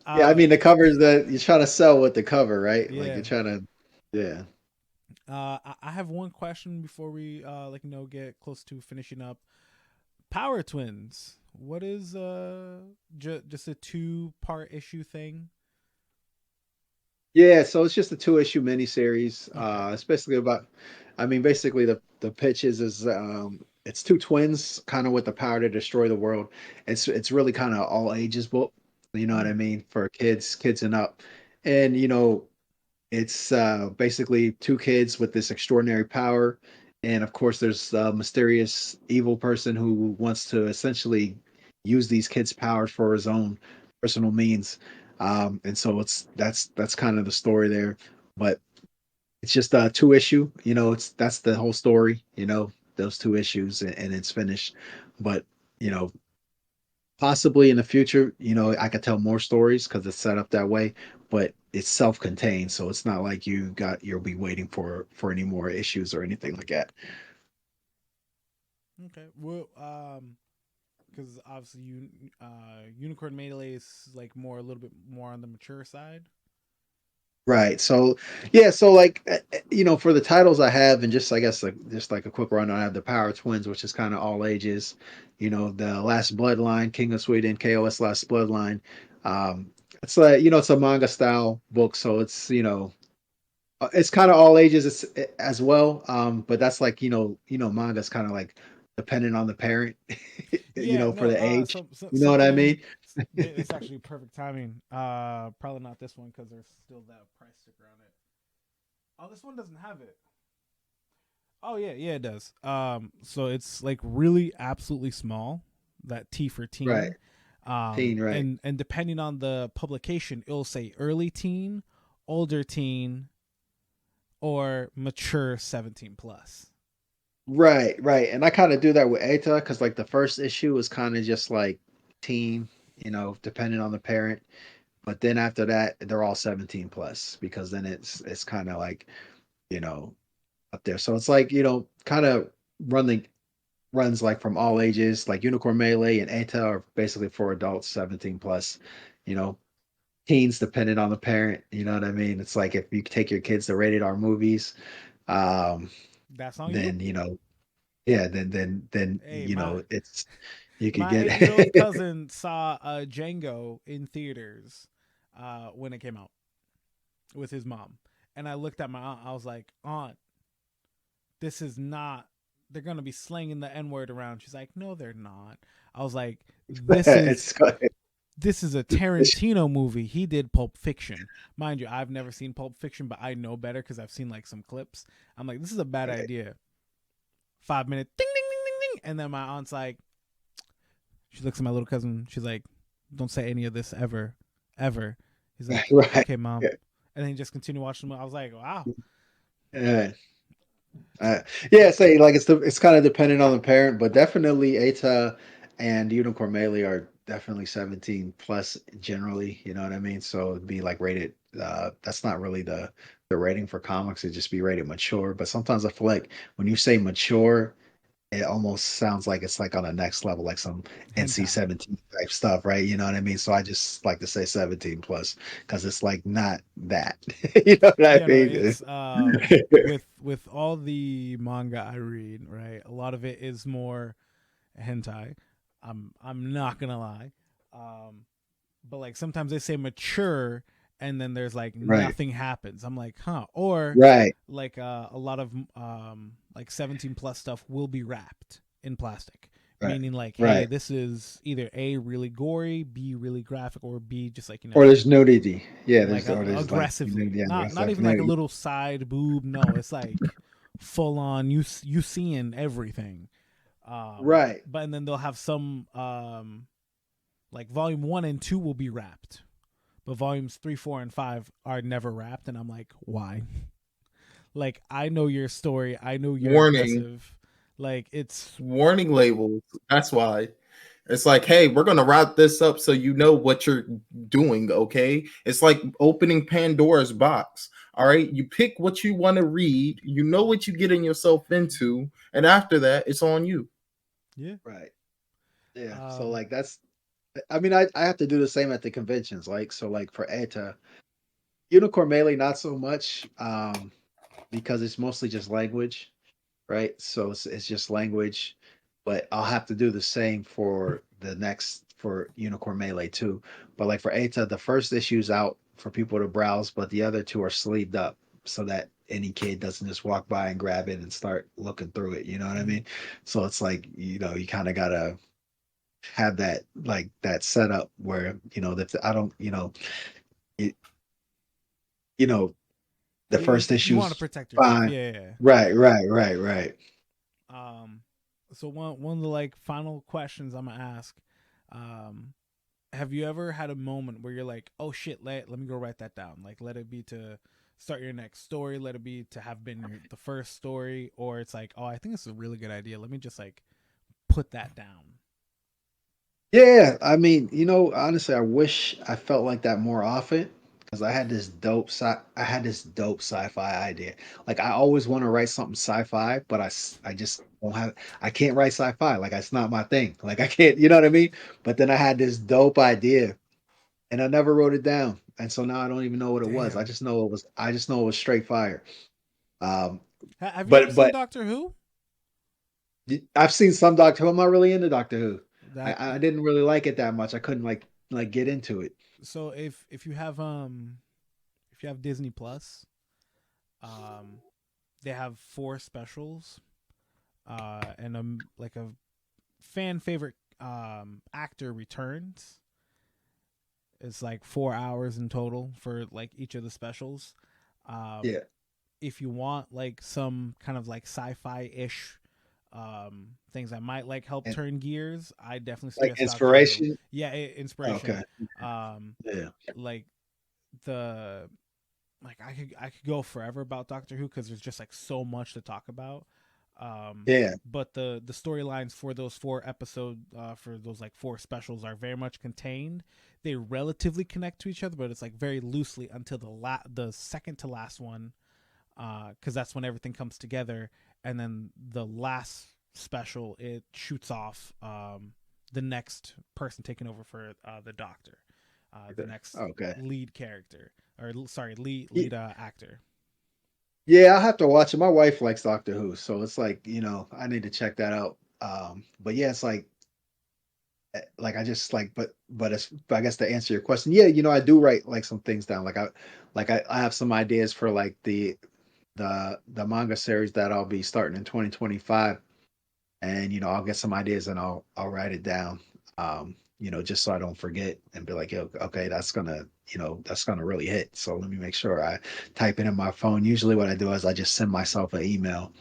Yeah, I mean the covers that you're trying to sell with the cover, right? Yeah. Like you're trying to, yeah. I have one question before we get close to finishing up. Power Twins. What is just a 2-part issue thing? Yeah, so it's just a 2-issue miniseries. It's basically about, I mean, basically the pitch is it's 2 twins kind of with the power to destroy the world. It's really kind of all ages book, you know what I mean, for kids and up. And it's basically 2 kids with this extraordinary power, and of course there's a mysterious evil person who wants to essentially use these kids' powers for his own personal means. And so that's kind of the story there. But it's just a 2-issue, that's the whole story, those 2 issues, and it's finished. But you know possibly in the future, I could tell more stories because it's set up that way, but it's self-contained, so it's not like you'll be waiting for any more issues or anything like that. Okay. Well, because obviously Unicorn Melee is like a little bit more on the mature side. Right. So yeah, so like for the titles I have, and just I guess like just like a quick run, I have the Power Twins, which is kind of all ages. The Last Bloodline, King of Sweden, KOS Last Bloodline. It's like it's a manga style book, so it's kind of all ages as well. But that's like manga's kind of like dependent on the parent, Yeah, for no. the age. You know what I Something. mean? It's actually perfect timing. Probably not this one because there's still that price sticker on it. Oh, this one doesn't have it. Oh yeah, it does. So it's like really absolutely small. That T for teen. Right. Teen, right. And depending on the publication, it'll say early teen, older teen, or mature 17 plus. Right. And I kind of do that with Eta because like the first issue was kind of just like teen, depending on the parent. But then after that, they're all 17 plus because then it's kind of like, up there. So it's like, kind of runs like from all ages, like Unicorn Melee and Eta are basically for adults 17 plus, you know, teens depending on the parent. You know what I mean? It's like if you take your kids to rated R movies, that's on then you. Yeah, then hey, it's you could my get 8-year-old cousin saw Django in theaters when it came out with his mom, and I looked at my aunt. I was like, Aunt, this is not. They're gonna be slanging the N-word around. She's like, no, they're not. I was like, this is a Tarantino movie. He did Pulp Fiction. Mind you, I've never seen Pulp Fiction, but I know better because I've seen like some clips. I'm like, this is a bad idea. 5 minute ding, ding, ding, ding, ding. And then my aunt's like, she looks at my little cousin. She's like, don't say any of this ever. He's like, right. Okay, Mom. Yeah. And then he just continued watching them. I was like, wow. Say like it's kind of dependent on the parent, but definitely Eta and Unicorn Melee are definitely 17 plus generally. You know what I mean? So it'd be like rated. That's not really the rating for comics. It'd just be rated mature. But sometimes I feel like when you say mature, it almost sounds like it's like on the next level, like some NC-17 type stuff, right? You know what I mean? So I just like to say 17 plus because it's like not that. You know what I mean? No, it's with all the manga I read, right? A lot of it is more hentai. I'm not gonna lie, but like sometimes they say mature, and then there's like nothing happens. I'm like, huh? Or like a lot of like 17 plus stuff will be wrapped in plastic, meaning like, hey, this is either A, really gory, B, really graphic, or B, just like or there's nudity, like aggressively, not even like a little side boob. No, it's like full on you seeing everything. Right. But and then they'll have some like volume 1 and 2 will be wrapped, but volumes 3, 4, and 5 are never wrapped, and I'm like, why? Like, I know your story, I know you're Warning. aggressive. Like, it's Warning labels. That's why. It's like, hey, we're gonna wrap this up so you know what you're doing, okay? It's like opening Pandora's box. All right, you pick what you want to read, you know what you're getting yourself into, and after that, it's on you. yeah. Right. Yeah. So Um, like that's I mean I have to do the same at the conventions. Like so like for ETA, Unicorn Melee not so much because it's mostly just language, right? So it's just language, but I'll have to do the same for the next for Unicorn Melee too. But like for ETA, the first issue's out for people to browse, but the other two are sleeved up so that any kid doesn't just walk by and grab it and start looking through it. You know what I mean? So it's like, you kind of gotta have that like that setup where that I don't you, you know the first you want to issue's protect yourself. fine. Yeah. Right. Um, so one of the like final questions I'm gonna ask, um, have you ever had a moment where you're like, oh shit, let me go write that down. Like, let it be to start your next story, let it be to have been the first story, or it's like, oh, I think this is a really good idea. Let me just like put that down. Yeah, I mean, honestly, I wish I felt like that more often because I had this dope sci-fi idea. Like I always want to write something sci-fi, but I just don't have I can't write sci-fi. Like it's not my thing. Like I can't, you know what I mean? But then I had this dope idea and I never wrote it down. And so now I don't even know what it was. Damn. I just know it was straight fire. Um Have you ever but seen but Doctor Who? I've seen some Doctor Who. I'm not really into Doctor Who. That I didn't really like it that much. I couldn't like get into it. so if you have Disney Plus, um, they have 4 specials, and like a fan favorite actor returns. It's like 4 hours in total for like each of the specials. Um, Yeah. if you want like some kind of like sci-fi ish things that might like help And turn gears, I definitely like suggest Doctor Who. inspiration. Yeah, inspiration. Okay. Um, Yeah. like the like I could go forever about Doctor Who because there's just like so much to talk about. Yeah. But the storylines for those 4 episode for those like 4 specials are very much contained. They relatively connect to each other, but it's like very loosely until the second to last one, because that's when everything comes together. And then the last special, it shoots off the next person taking over for the Doctor, the next Okay. lead character, or sorry, Ye- lead actor. Yeah, I'll have to watch it. My wife likes Doctor Who, so it's like, I need to check that out. But yeah, it's like I just like but I guess to answer your question, yeah, I do write like some things down. I have some ideas for like the manga series that I'll be starting in 2025. And I'll get some ideas and I'll write it down. Just so I don't forget and be like, yo, okay, that's gonna really hit. So let me make sure I type it in my phone. Usually what I do is I just send myself an email.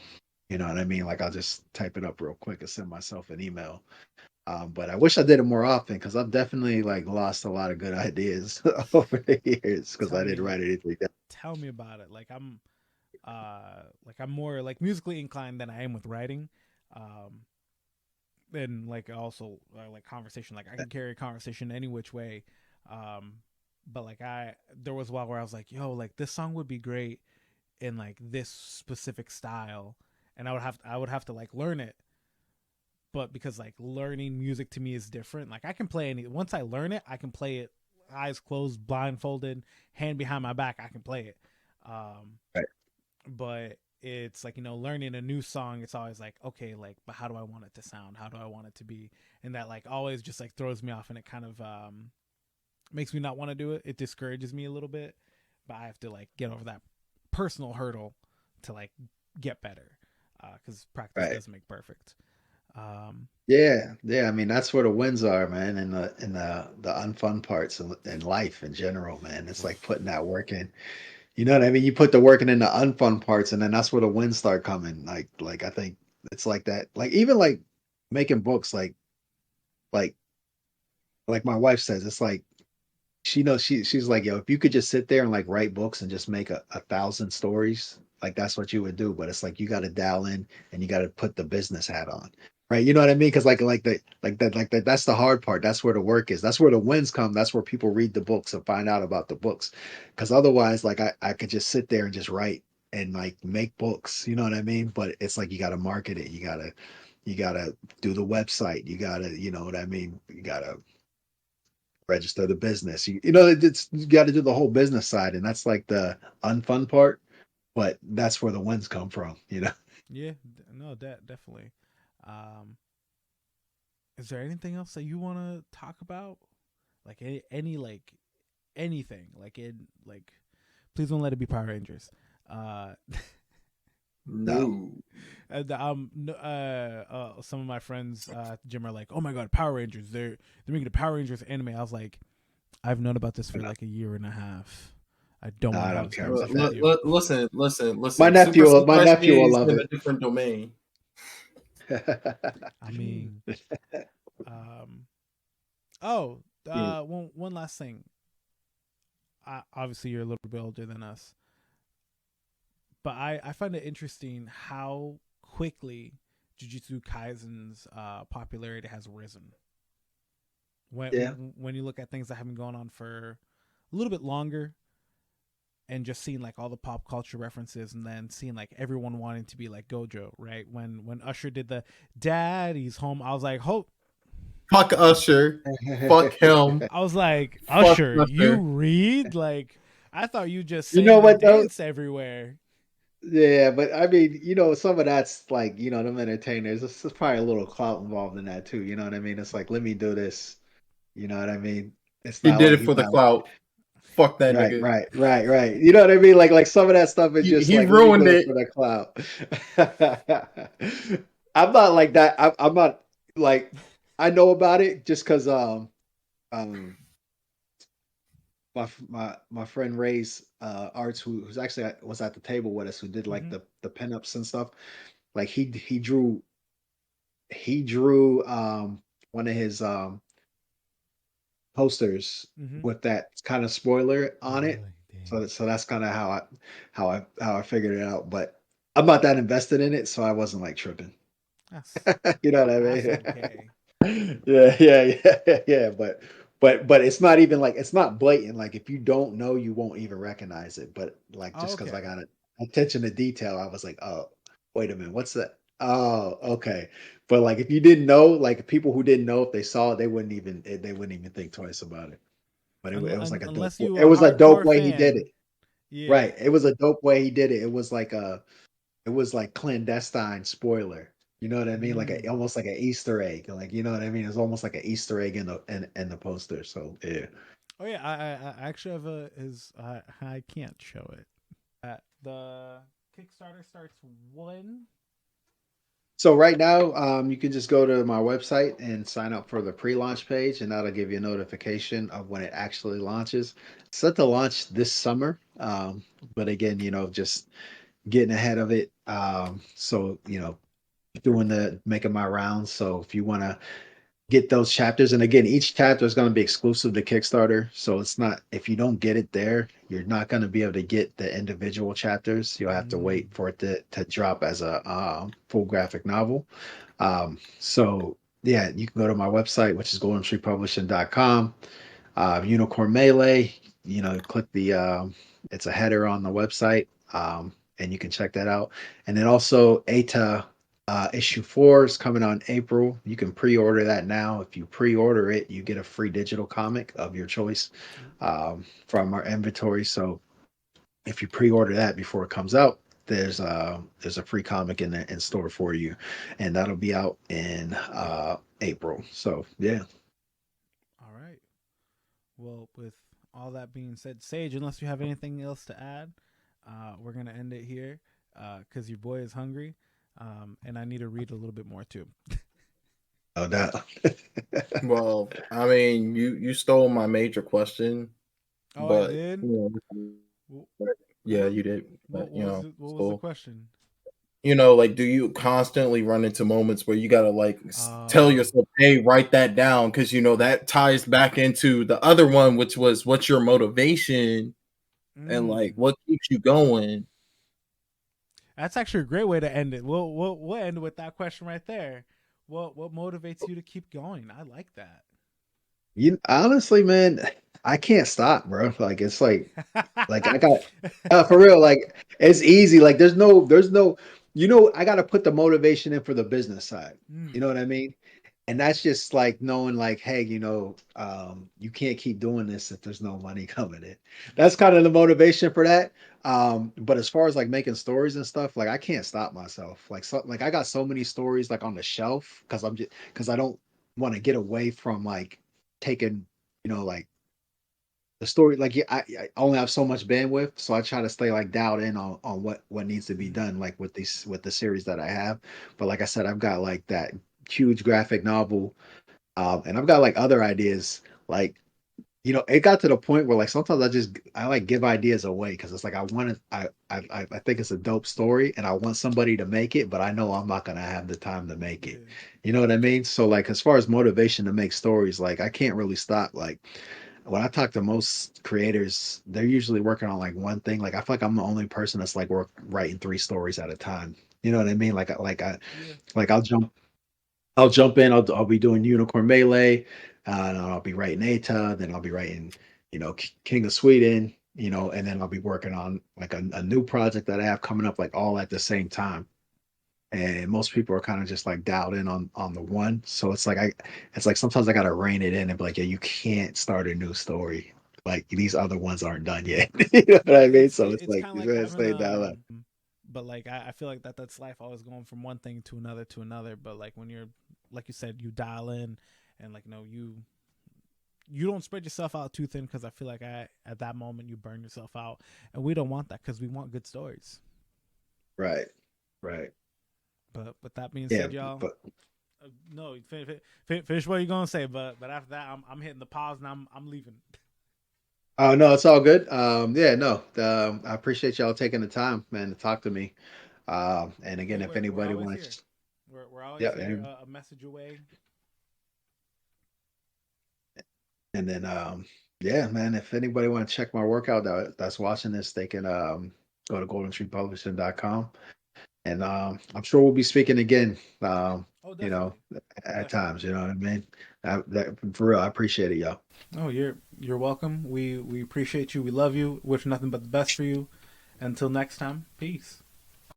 You know what I mean? Like I'll just type it up real quick and send myself an email. But I wish I did it more often because I've definitely like lost a lot of good ideas over the years because Tell I didn't me, write anything down. tell me about it. Like I'm more like musically inclined than I am with writing. Um, and like also like conversation. Like I can carry a conversation any which way. Um, but like there was a while where I was like, yo, like this song would be great in like this specific style, and I would have to like learn it. But because like learning music to me is different. Like I can play any once I learn it, I can play it eyes closed, blindfolded, hand behind my back. I can play it. Um, Right. but it's like learning a new song, it's always like, okay, like, but how do I want it to sound, how do I want it to be? And that like always just like throws me off, and it kind of makes me not want to do it. It discourages me a little bit, but I have to like get over that personal hurdle to like get better, because practice Right. does make perfect. Yeah. I mean, that's where the wins are, man, and the unfun parts in life in general, man. It's like putting that work in. You know what I mean? You put the working in the unfun parts, and then that's where the wins start coming. Like I think it's like that. Like even like making books, like like my wife says, it's like she knows she's like, yo, if you could just sit there and like write books and just make a thousand stories, like that's what you would do. But it's like you got to dial in and you got to put the business hat on, right? You know what I mean? Because that's the hard part. That's where the work is. That's where the wins come. That's where people read the books and find out about the books. Because otherwise, like I could just sit there and just write and like make books. You know what I mean? But it's like you got to market it. You gotta do the website. You gotta, you know what I mean? You gotta register the business. You got to do the whole business side, and that's like the unfun part. But that's where the wins come from. Yeah, no, definitely. Um, is there anything else that you want to talk about? Like any like anything like in like please don't let it be Power Rangers. Uh, No. some of my friends at the gym are like, "Oh my god, Power Rangers! They're making a Power Rangers anime." I was like, "I've known about this for No, like a year and a half. I don't no, want I to have don't this care about conversation with that. you." My Listen. Super nephew, my nephew will Sentai is love in a it. different domain. I mean, um, oh, Yeah. one last thing. Obviously, you're a little bit older than us, but I find it interesting how quickly Jujutsu Kaisen's popularity has risen. Yeah, When you look at things that have been going on for a little bit longer, and just seeing like all the pop culture references, and then seeing like everyone wanting to be like Gojo, right? When Usher did the "Daddy's Home," I was like, "Hope." Fuck Usher. Fuck him. I was like, Fuck "Usher, you Usher. read like I thought you just you know sang and what though? danced everywhere." Yeah, but I mean, some of that's like, them entertainers. There's probably a little clout involved in that too. You know what I mean? It's like, let me do this. You know what I mean? It's He not did like it he's for the not. clout. Fuck that Right, nigga. right, right, right. You know what I mean? Like some of that stuff is just He like, let me ruined do it it. for the clout. I'm not like that. I'm not like I know about it just because um my friend Ray's arts who's actually was at the table with us who did like Mm-hmm. the pinups and stuff. Like he drew one of his posters Mm-hmm. with that kind of spoiler Oh, on it. really? Dang. So that's kind of how I figured it out. But I'm not that invested in it, so I wasn't like tripping. That's You know what I that's mean? okay. Yeah, yeah, yeah, yeah. But it's not even like it's not blatant. Like if you don't know, you won't even recognize it. But like Oh, just because I okay. got attention to detail, I was like, oh, wait a minute, what's that? Oh, okay. But like if you didn't know, like people who didn't know, if they saw it, they wouldn't even think twice about it. But it was like a dope. Unless you It a was a dope hardcore way he did fan. it. Yeah. Right. It was a dope way he did it. It was like clandestine spoiler. You know what I mean? Like Mm. almost like an Easter egg. Like you know what I mean? It's almost like an Easter egg in the poster. So yeah. Oh yeah, I actually have a his I can't show it. The Kickstarter starts when? So right now, you can just go to my website and sign up for the pre-launch page, and that'll give you a notification of when it actually launches. It's set to launch this summer, but again, just getting ahead of it. So doing the making my rounds. So if you want to get those chapters. And again, each chapter is going to be exclusive to Kickstarter. So it's not, if you don't get it there, you're not going to be able to get the individual chapters. You'll have to Mm. wait for it to drop as a full graphic novel. So yeah, you can go to my website, which is goldentreepublishing.com. Unicorn Melee, click it's a header on the website, and you can check that out. And then also ATA issue 4 is coming out in April. You can pre-order that now. If you pre-order it, you get a free digital comic of your choice from our inventory. So if you pre-order that before it comes out, there's a free comic in store for you, and that'll be out in April. So yeah. All right. Well, with all that being said, Sage, unless you have anything else to add, we're gonna end it here because your boy is hungry, and I need to read a little bit more too. No doubt. Well, I mean, you stole my major question, Oh, I but did. you W- know, Yeah, you did. But What was the so question? like, do you constantly run into moments where you gotta like tell yourself, hey, write that down, because that ties back into the other one, which was what's your motivation and like what keeps you going. That's actually a great way to end it. We'll end with that question right there. What motivates you to keep going? I like that. Honestly, man, I can't stop, bro. Like it's like I got for real, like it's easy. Like there's no I gotta put the motivation in for the business side. You know what I mean? And that's just like knowing like, hey, you can't keep doing this if there's no money coming in. That's kind of the motivation for that. But as far as like making stories and stuff, like I can't stop myself. Like I got so many stories like on the shelf because I don't want to get away from like taking, like the story. Like yeah, I only have so much bandwidth, so I try to stay like dialed in on what needs to be done, like with the series that I have. But like I said, I've got like that huge graphic novel, and I've got like other ideas. Like it got to the point where like sometimes I like give ideas away because it's like I want to I think it's a dope story and I want somebody to make it, but I know I'm not gonna have the time to make it. You know what I mean? So like as far as motivation to make stories, like I can't really stop. Like when I talk to most creators, they're usually working on like one thing. Like I feel like I'm the only person that's like writing three stories at a time. You know what I mean? Like I'll jump in. I'll be doing Unicorn Melee, and I'll be writing Ata. Then I'll be writing, King of Sweden. And then I'll be working on like a new project that I have coming up, like all at the same time. And most people are kind of just like dialed in on the one. So it's like sometimes I gotta rein it in and be like, yeah, you can't start a new story. Like these other ones aren't done yet. You know what I mean? So it's It's like kind of you like gotta having stay dialed. but like I feel like that's life, always going from one thing to another. But like when you're, like you said, you dial in, and like you don't spread yourself out too thin, because I feel like at that moment you burn yourself out, and we don't want that because we want good stories. Right. Right. But with that being Yeah. said, y'all, But no, finish what you're gonna say. But after that, I'm hitting the pause and I'm leaving. oh no, it's all good. Yeah, no. I appreciate y'all taking the time, man, to talk to me. And again, if We're anybody always here. wants, We're always yeah, here. A message away. and then yeah, man, if anybody want to check my workout that's watching this, they can go to goldentreepublishing.com. And I'm sure we'll be speaking again. Oh, You know, definitely, at times, definitely. you know what I mean? For real, I appreciate it, y'all. Oh, you're welcome. We appreciate you. We love you. Wish nothing but the best for you. Until next time, peace.